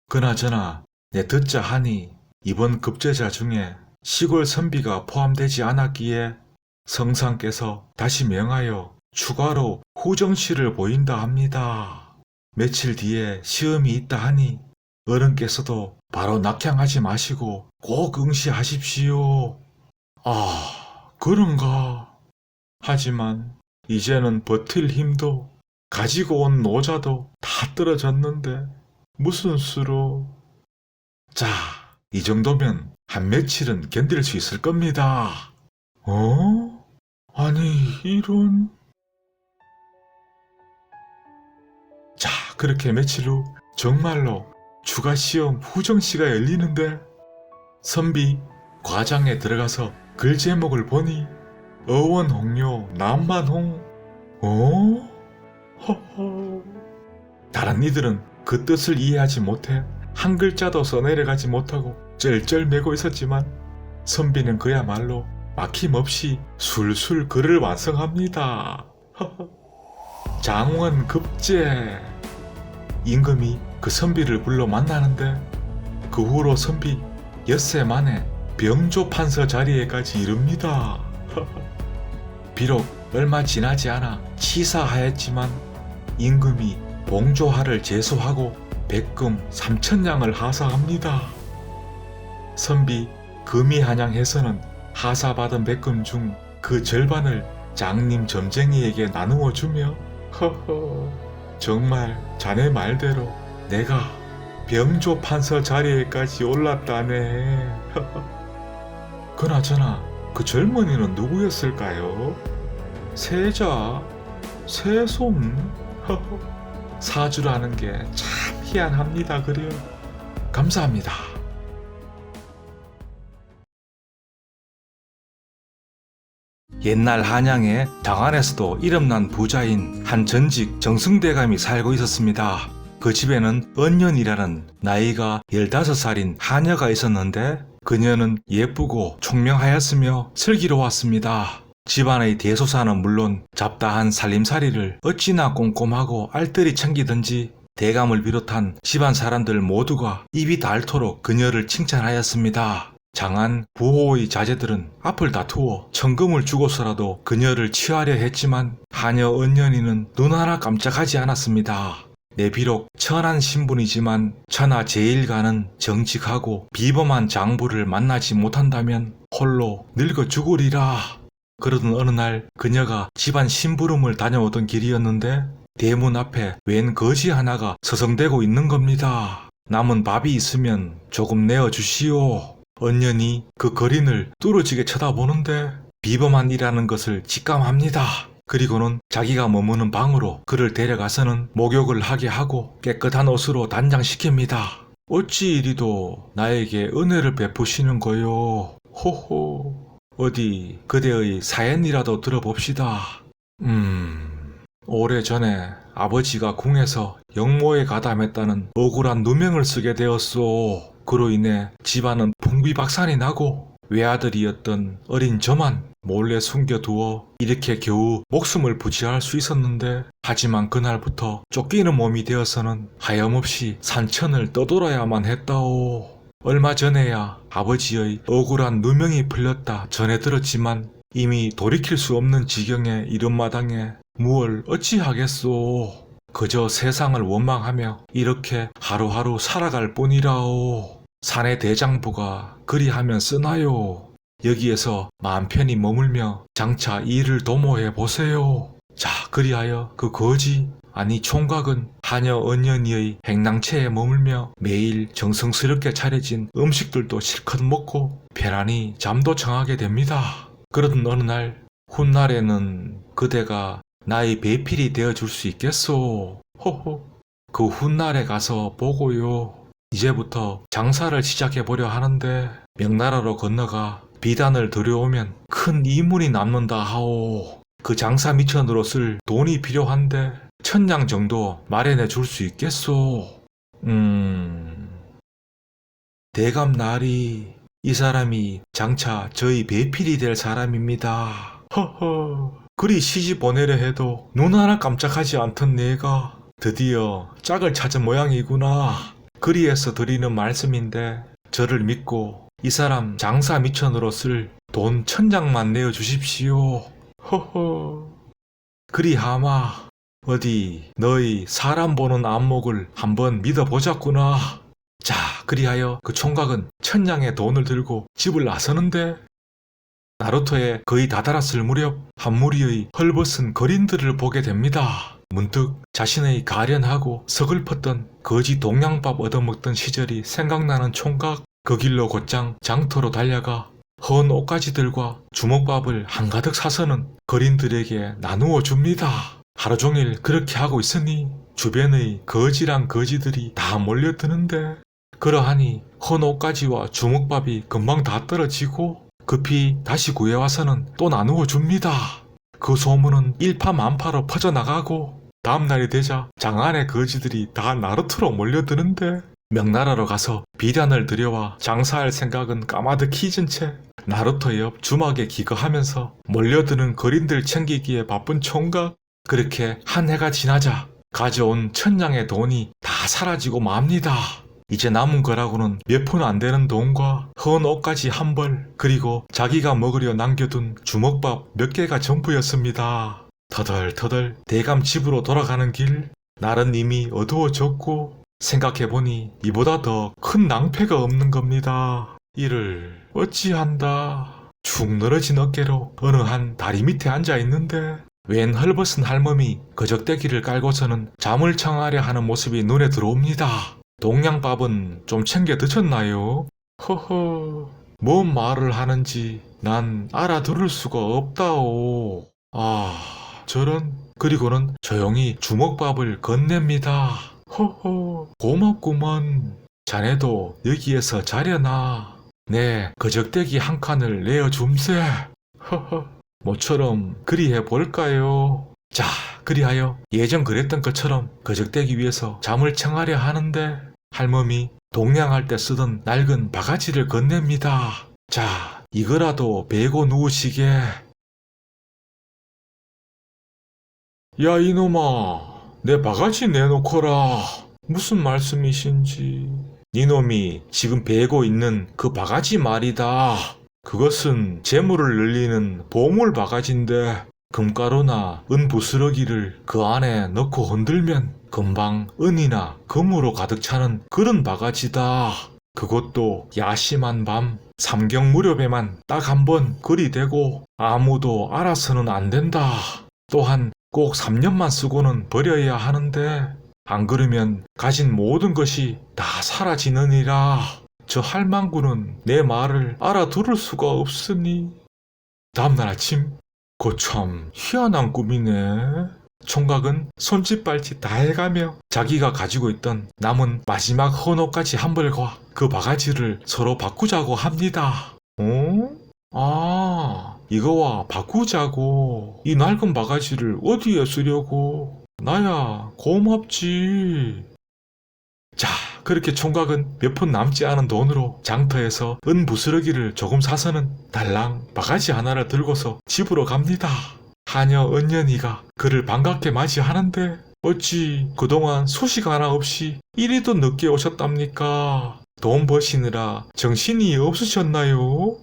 그나저나 내 듣자 하니 이번 급제자 중에 시골 선비가 포함되지 않았기에 성상께서 다시 명하여 추가로 후정시를 보인다 합니다. 며칠 뒤에 시험이 있다 하니 어른께서도 바로 낙향하지 마시고 꼭 응시하십시오. 그런가? 하지만 이제는 버틸 힘도 가지고 온 노자도 다 떨어졌는데 무슨 수로. 자, 이 정도면 한 며칠은 견딜 수 있을 겁니다. 아니, 이런. 자, 그렇게 며칠 후 정말로 추가 시험 후정시가 열리는데 선비 과장에 들어가서 글 제목을 보니 어원홍요 남만홍. 허허. 다른 이들은 그 뜻을 이해하지 못해 한 글자도 써내려가지 못하고 쩔쩔매고 있었지만 선비는 그야말로 막힘없이 술술 글을 완성합니다. 장원 급제. 임금이 그 선비를 불러 만나는데 그 후로 선비 엿새 만에 병조 판서 자리에까지 이릅니다. 비록 얼마 지나지 않아 치사하였지만 임금이 봉조하를 제소하고 백금 3,000냥을 하사합니다. 선비 금이한양해서는 하사받은 백금 중 그 절반을 장님 점쟁이에게 나누어 주며 정말 자네 말대로 내가 병조 판서 자리에까지 올랐다네. 그나저나 그 젊은이는 누구였을까요? 세자? 세손? 사주라는 게 참 희한합니다. 그래요. 감사합니다. 옛날 한양에 장안에서도 이름난 부자인 한 전직 정승대감이 살고 있었습니다. 그 집에는 언년이라는 나이가 15살인 하녀가 있었는데 그녀는 예쁘고 총명하였으며 슬기로웠습니다. 집안의 대소사는 물론 잡다한 살림살이를 어찌나 꼼꼼하고 알뜰히 챙기든지 대감을 비롯한 집안 사람들 모두가 입이 닳도록 그녀를 칭찬하였습니다. 장안 부호의 자제들은 앞을 다투어 천금을 주고서라도 그녀를 취하려 했지만 하녀 언년이는 눈 하나 깜짝하지 않았습니다. 내 비록 천한 신분이지만 천하 제일가는 정직하고 비범한 장부를 만나지 못한다면 홀로 늙어 죽으리라. 그러던 어느 날 그녀가 집안 심부름을 다녀오던 길이었는데 대문 앞에 웬 거지 하나가 서성대고 있는 겁니다. 남은 밥이 있으면 조금 내어주시오. 언년이 그 거린을 뚫어지게 쳐다보는데 비범한 일하는 것을 직감합니다. 그리고는 자기가 머무는 방으로 그를 데려가서는 목욕을 하게 하고 깨끗한 옷으로 단장시킵니다. 어찌 이리도 나에게 은혜를 베푸시는 거요. 호호. 어디 그대의 사연이라도 들어봅시다. 오래전에 아버지가 궁에서 영모에 가담했다는 억울한 누명을 쓰게 되었소. 그로 인해 집안은 풍비박산이 나고 외아들이었던 어린 저만 몰래 숨겨두어 이렇게 겨우 목숨을 부지할 수 있었는데, 하지만 그날부터 쫓기는 몸이 되어서는 하염없이 산천을 떠돌아야만 했다오. 얼마 전에야 아버지의 억울한 누명이 풀렸다 전해 들었지만 이미 돌이킬 수 없는 지경에 이른 마당에 무얼 어찌하겠소. 그저 세상을 원망하며 이렇게 하루하루 살아갈 뿐이라오. 사내 대장부가 그리하면 쓰나요. 여기에서 마음 편히 머물며 장차 일을 도모해 보세요. 자, 그리하여 그 거지 아니 총각은 하녀 언년이의 행랑채에 머물며 매일 정성스럽게 차려진 음식들도 실컷 먹고 편안히 잠도 청하게 됩니다. 그러던 어느 날 훗날에는 그대가 나의 배필이 되어줄 수 있겠소. 호호. 그 훗날에 가서 보고요. 이제부터 장사를 시작해보려 하는데 명나라로 건너가 비단을 들여오면 큰 이문이 남는다 하오. 그 장사 미천으로 쓸 돈이 필요한데 1000냥 정도 마련해 줄 수 있겠소. 대감 나리, 이 사람이 장차 저희 배필이 될 사람입니다. 허허. 그리 시집 보내려 해도 눈 하나 깜짝하지 않던 내가 드디어 짝을 찾은 모양이구나. 그리해서 드리는 말씀인데 저를 믿고 이 사람 장사 미천으로 쓸 돈 1000장만 내어주십시오. 허허. 그리하마, 어디 너희 사람 보는 안목을 한번 믿어보자꾸나. 자, 그리하여 그 총각은 1000장의 돈을 들고 집을 나서는데 나루터에 거의 다다랐을 무렵 한 무리의 헐벗은 거린들을 보게 됩니다. 문득 자신의 가련하고 서글펐던 거지 동양밥 얻어먹던 시절이 생각나는 총각. 그 길로 곧장 장터로 달려가 헌 옷가지들과 주먹밥을 한가득 사서는 거린들에게 나누어 줍니다. 하루 종일 그렇게 하고 있으니 주변의 거지랑 거지들이 다 몰려드는데 그러하니 헌 옷가지와 주먹밥이 금방 다 떨어지고 급히 다시 구해와서는 또 나누어 줍니다. 그 소문은 일파만파로 퍼져나가고 다음날이 되자 장안의 거지들이 다 나루터로 몰려드는데 명나라로 가서 비단을 들여와 장사할 생각은 까마득히 잊은 채 나루터 옆 주막에 기거하면서 몰려드는 거린들 챙기기에 바쁜 총각. 그렇게 한 해가 지나자 가져온 1000냥의 돈이 다 사라지고 맙니다. 이제 남은 거라고는 몇 푼 안 되는 돈과 헌 옷까지 한 벌, 그리고 자기가 먹으려 남겨둔 주먹밥 몇 개가 전부였습니다. 터덜터덜 대감 집으로 돌아가는 길, 날은 이미 어두워졌고 생각해보니 이보다 더 큰 낭패가 없는 겁니다. 이를 어찌한다. 축 늘어진 어깨로 어느 한 다리 밑에 앉아있는데 웬 헐벗은 할멈이 거적대기를 깔고서는 잠을 청하려 하는 모습이 눈에 들어옵니다. 동양밥은 좀 챙겨 드셨나요? 허허, 뭔 말을 하는지 난 알아들을 수가 없다오. 아, 저런. 그리고는 조용히 주먹밥을 건넵니다. 허허, 고맙구먼. 자네도 여기에서 자려나. 네, 거적대기 한 칸을 내어줌세. 허허. 모처럼 그리 해볼까요? 자, 그리하여 예전 그랬던 것처럼 거적대기 위해서 잠을 청하려 하는데 할멈이 동냥할 때 쓰던 낡은 바가지를 건넵니다. 자, 이거라도 베고 누우시게. 야, 이놈아, 내 바가지 내놓거라. 무슨 말씀이신지. 니놈이 지금 베고 있는 그 바가지 말이다. 그것은 재물을 늘리는 보물 바가지인데 금가루나 은부스러기를 그 안에 넣고 흔들면 금방 은이나 금으로 가득 차는 그런 바가지다. 그것도 야심한 밤 삼경 무렵에만 딱 한 번 그리 되고 아무도 알아서는 안 된다. 또한 꼭 3년만 쓰고는 버려야 하는데 안 그러면 가진 모든 것이 다 사라지느니라. 저 할망구는 내 말을 알아들을 수가 없으니. 다음날 아침, 거참 희한한 꿈이네. 총각은 손짓발짓 다 해가며 자기가 가지고 있던 남은 마지막 헌옷까지 한벌과 그 바가지를 서로 바꾸자고 합니다. 이거와 바꾸자고. 이 낡은 바가지를 어디에 쓰려고. 나야 고맙지. 자, 그렇게 총각은 몇 푼 남지 않은 돈으로 장터에서 은부스러기를 조금 사서는 달랑 바가지 하나를 들고서 집으로 갑니다. 하녀 은연이가 그를 반갑게 맞이하는데 어찌 그동안 소식 하나 없이 이리도 늦게 오셨답니까? 돈 버시느라 정신이 없으셨나요?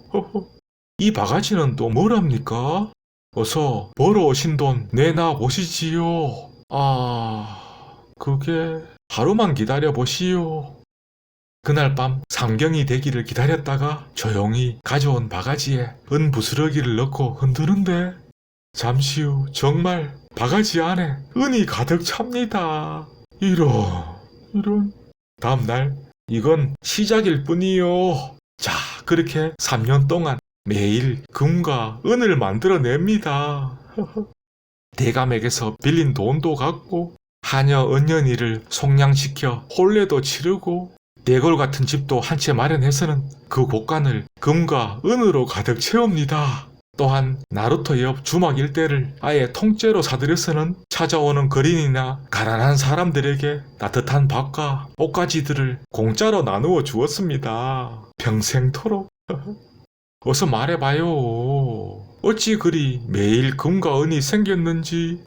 이 바가지는 또 뭐랍니까? 어서 벌어오신 돈 내놔 보시지요. 그게 하루만 기다려 보시오. 그날 밤 삼경이 되기를 기다렸다가 조용히 가져온 바가지에 은부스러기를 넣고 흔드는데 잠시 후 정말 바가지 안에 은이 가득 찹니다. 이런. 다음날 이건 시작일 뿐이요. 자, 그렇게 3년 동안 매일 금과 은을 만들어냅니다. 대감에게서 빌린 돈도 갚고 하녀 은연이를 속량시켜 혼례도 치르고 대궐 같은 집도 한 채 마련해서는 그 곳간을 금과 은으로 가득 채웁니다. 또한 나루터 옆 주막 일대를 아예 통째로 사들여서는 찾아오는 거린이나 가난한 사람들에게 따뜻한 밥과 옷가지들을 공짜로 나누어 주었습니다. 평생토록. 어서 말해봐요. 어찌 그리 매일 금과 은이 생겼는지.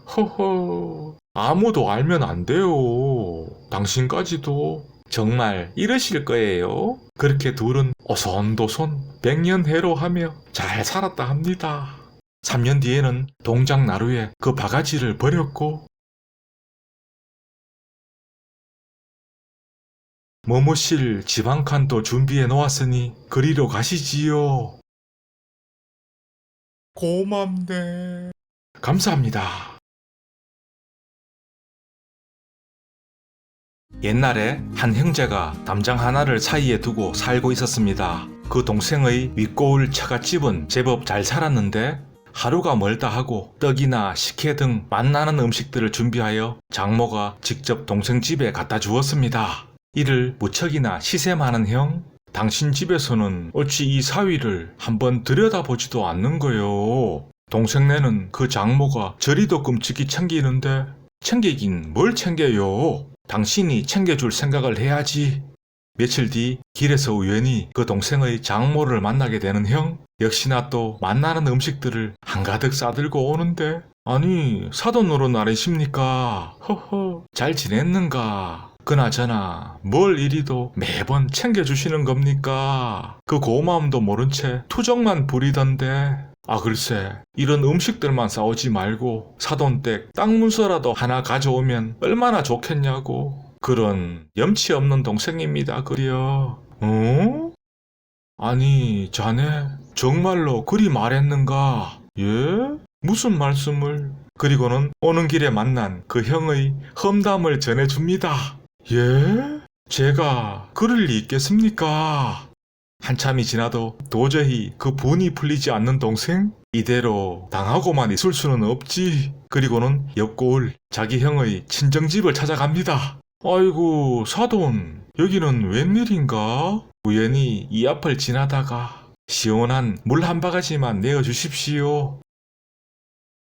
아무도 알면 안 돼요. 당신까지도 정말 이러실 거예요. 그렇게 둘은 오손도손 백년해로 하며 잘 살았다 합니다. 3년 뒤에는 동작 나루에 그 바가지를 버렸고 머무실 집 한 칸도 준비해 놓았으니 그리로 가시지요. 고맙네. 감사합니다. 옛날에 한 형제가 담장 하나를 사이에 두고 살고 있었습니다. 그 동생의 윗고을 처갓집은 제법 잘 살았는데 하루가 멀다 하고 떡이나 식혜 등 맛나는 음식들을 준비하여 장모가 직접 동생 집에 갖다 주었습니다. 이를 무척이나 시샘하는 형, 당신 집에서는 어찌 이 사위를 한번 들여다보지도 않는 거요. 동생네는 그 장모가 저리도 끔찍이 챙기는데 챙기긴 뭘 챙겨요. 당신이 챙겨줄 생각을 해야지. 며칠 뒤 길에서 우연히 그 동생의 장모를 만나게 되는 형, 역시나 또 맛나는 음식들을 한가득 싸들고 오는데 아니 사돈노릇 아니십니까? 잘 지냈는가? 그나저나 뭘 이리도 매번 챙겨주시는 겁니까? 그 고마움도 모른 채 투정만 부리던데. 글쎄 이런 음식들만 싸오지 말고 사돈댁 땅 문서라도 하나 가져오면 얼마나 좋겠냐고. 그런 염치 없는 동생입니다 그려. 아니 자네 정말로 그리 말했는가? 예? 무슨 말씀을? 그리고는 오는 길에 만난 그 형의 험담을 전해줍니다. 예? 제가 그럴 리 있겠습니까? 한참이 지나도 도저히 그 분이 풀리지 않는 동생? 이대로 당하고만 있을 수는 없지. 그리고는 옆고을 자기 형의 친정집을 찾아갑니다. 아이고 사돈, 여기는 웬일인가? 우연히 이 앞을 지나다가 시원한 물 한 바가지만 내어주십시오.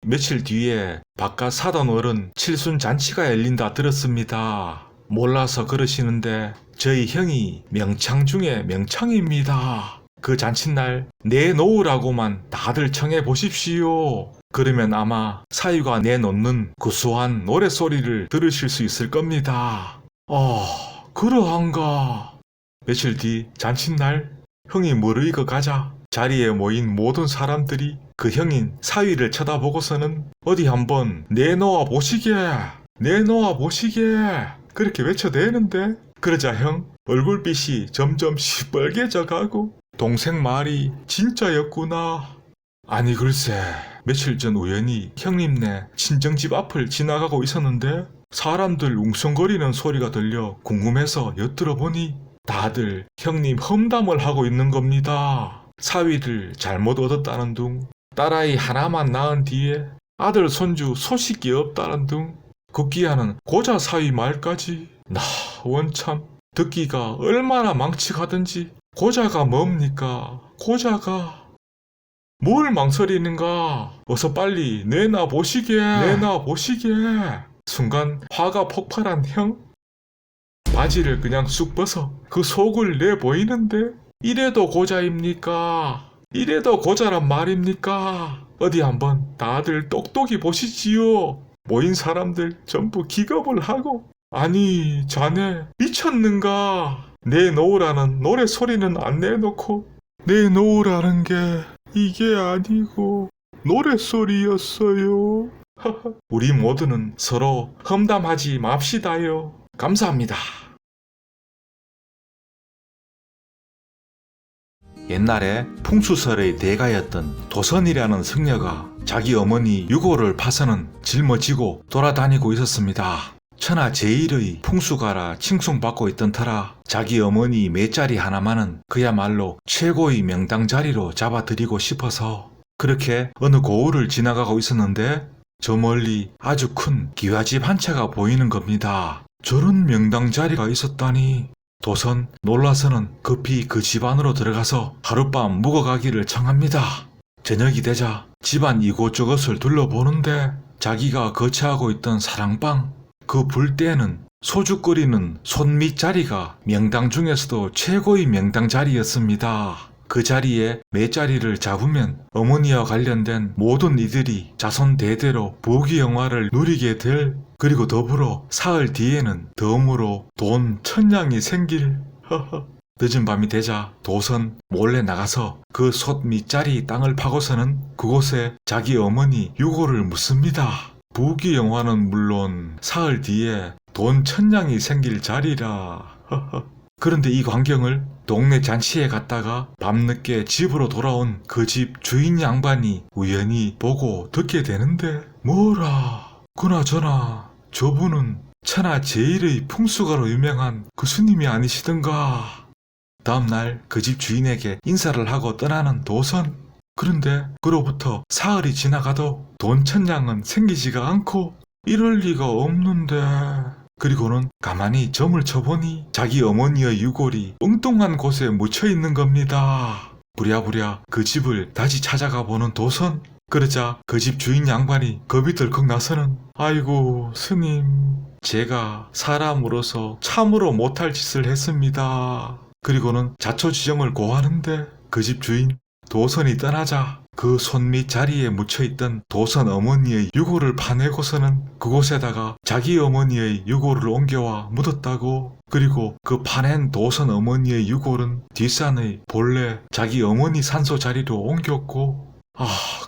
며칠 뒤에 바깥 사돈 어른 칠순 잔치가 열린다 들었습니다. 몰라서 그러시는데 저희 형이 명창 중에 명창입니다. 그 잔칫날 내놓으라고만 다들 청해 보십시오. 그러면 아마 사위가 내놓는 구수한 노랫소리를 들으실 수 있을 겁니다. 그러한가. 며칠 뒤 잔칫날 형이 무르익어 가자 자리에 모인 모든 사람들이 그 형인 사위를 쳐다보고서는 어디 한번 내놓아 보시게 그렇게 외쳐대는데, 그러자 형 얼굴빛이 점점 시뻘개져 가고 동생 말이 진짜였구나. 아니 글쎄, 며칠 전 우연히 형님네 친정집 앞을 지나가고 있었는데 사람들 웅성거리는 소리가 들려 궁금해서 엿들어보니 다들 형님 험담을 하고 있는 겁니다. 사위를 잘못 얻었다는 둥, 딸아이 하나만 낳은 뒤에 아들 손주 소식이 없다는 둥, 급기야는 고자 사위 말까지. 나 원참 듣기가 얼마나 망측하든지. 고자가 뭡니까? 고자가 뭘 망설이는가? 어서 빨리 내놔 보시게. 순간 화가 폭발한 형, 바지를 그냥 쑥 벗어 그 속을 내보이는데, 이래도 고자입니까? 이래도 고자란 말입니까? 어디 한번 다들 똑똑히 보시지요. 모인 사람들 전부 기겁을 하고, 아니 자네 미쳤는가? 내놓으라는 노래소리는 안 내놓고 내놓으라는 게 이게 아니고 노랫소리였어요. 우리 모두는 서로 험담하지 맙시다요. 감사합니다. 옛날에 풍수설의 대가였던 도선이라는 승려가 자기 어머니 유고를 파서는 짊어지고 돌아다니고 있었습니다. 천하 제일의 풍수가라 칭송받고 있던 터라 자기 어머니 매자리 하나만은 그야말로 최고의 명당 자리로 잡아드리고 싶어서 그렇게 어느 고을을 지나가고 있었는데 저 멀리 아주 큰 기와집 한 채가 보이는 겁니다. 저런 명당 자리가 있었다니. 도선 놀라서는 급히 그 집 안으로 들어가서 하룻밤 묵어가기를 청합니다. 저녁이 되자 집안 이곳저곳을 둘러보는데 자기가 거처하고 있던 사랑방, 그 불때에는 소주 끓이는 손밑 자리가 명당 중에서도 최고의 명당 자리였습니다. 그 자리에 매자리를 잡으면 어머니와 관련된 모든 이들이 자손 대대로 부귀영화를 누리게 될, 그리고 더불어 사흘 뒤에는 덤으로 돈 1000냥이 생길. 늦은 밤이 되자 도선 몰래 나가서 그 솥 밑자리 땅을 파고서는 그곳에 자기 어머니 유고를 묻습니다. 부귀영화는 물론 사흘 뒤에 돈 1000냥이 생길 자리라. 그런데 이 광경을 동네 잔치에 갔다가 밤늦게 집으로 돌아온 그 집 주인 양반이 우연히 보고 듣게 되는데, 뭐라, 그나저나 저분은 천하 제일의 풍수가로 유명한 그 스님이 아니시던가. 다음날 그 집 주인에게 인사를 하고 떠나는 도선. 그런데 그로부터 사흘이 지나가도 돈 1000냥은 생기지가 않고, 이럴 리가 없는데. 그리고는 가만히 점을 쳐보니 자기 어머니의 유골이 엉뚱한 곳에 묻혀있는 겁니다. 부랴부랴 그 집을 다시 찾아가 보는 도선. 그러자 그 집 주인 양반이 겁이 덜컥 나서는, 아이고 스님, 제가 사람으로서 참으로 못할 짓을 했습니다. 그리고는 자초지종을 고하는데 그 집 주인 도선이 떠나자 그 손밑 자리에 묻혀있던 도선 어머니의 유골을 파내고서는 그곳에다가 자기 어머니의 유골을 옮겨와 묻었다고. 그리고 그 파낸 도선 어머니의 유골은 뒷산의 본래 자기 어머니 산소 자리로 옮겼고,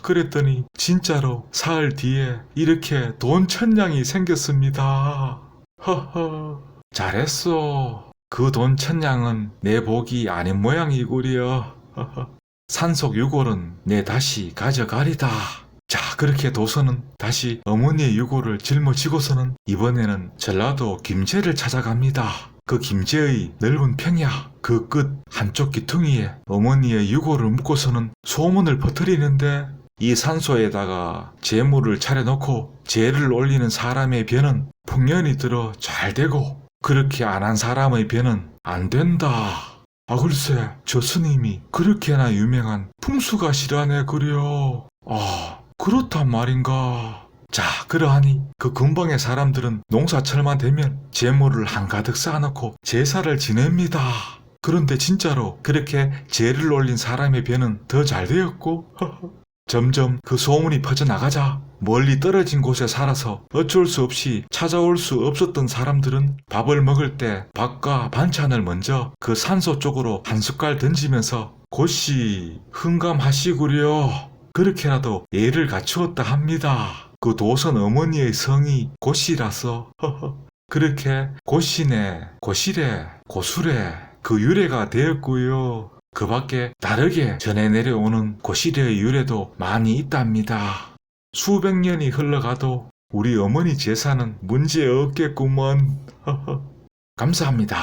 그랬더니 진짜로 사흘 뒤에 이렇게 돈 1000냥이 생겼습니다. 허허, 잘했어. 그 돈 1000냥은 내 복이 아닌 모양이구려. 산속 유골은 내 다시 가져가리다. 자, 그렇게 도선은 다시 어머니의 유골을 짊어지고서는 이번에는 전라도 김제를 찾아갑니다. 그 김제의 넓은 평야 그 끝 한쪽 귀퉁이에 어머니의 유골을 묻고서는 소문을 퍼뜨리는데, 이 산소에다가 재물을 차려놓고 재를 올리는 사람의 변은 풍년이 들어 잘 되고, 그렇게 안 한 사람의 변은 안 된다. 글쎄 저 스님이 그렇게나 유명한 풍수가시라네 그려. 그렇단 말인가. 자, 그러하니 그 근방의 사람들은 농사철만 되면 재물을 한가득 쌓아놓고 제사를 지냅니다. 그런데 진짜로 그렇게 제를 올린 사람의 배는 더 잘 되었고 점점 그 소문이 퍼져나가자 멀리 떨어진 곳에 살아서 어쩔 수 없이 찾아올 수 없었던 사람들은 밥을 먹을 때 밥과 반찬을 먼저 그 산소 쪽으로 한 숟갈 던지면서 곧시 흥감하시구려. 그렇게라도 예를 갖추었다 합니다. 그 도선 어머니의 성이 고씨라서 그렇게 고씨네, 고시래, 고수래 그 유래가 되었고요. 그 밖에 다르게 전해 내려오는 고시래의 유래도 많이 있답니다. 수백 년이 흘러가도 우리 어머니 제사는 문제 없겠구먼. 감사합니다.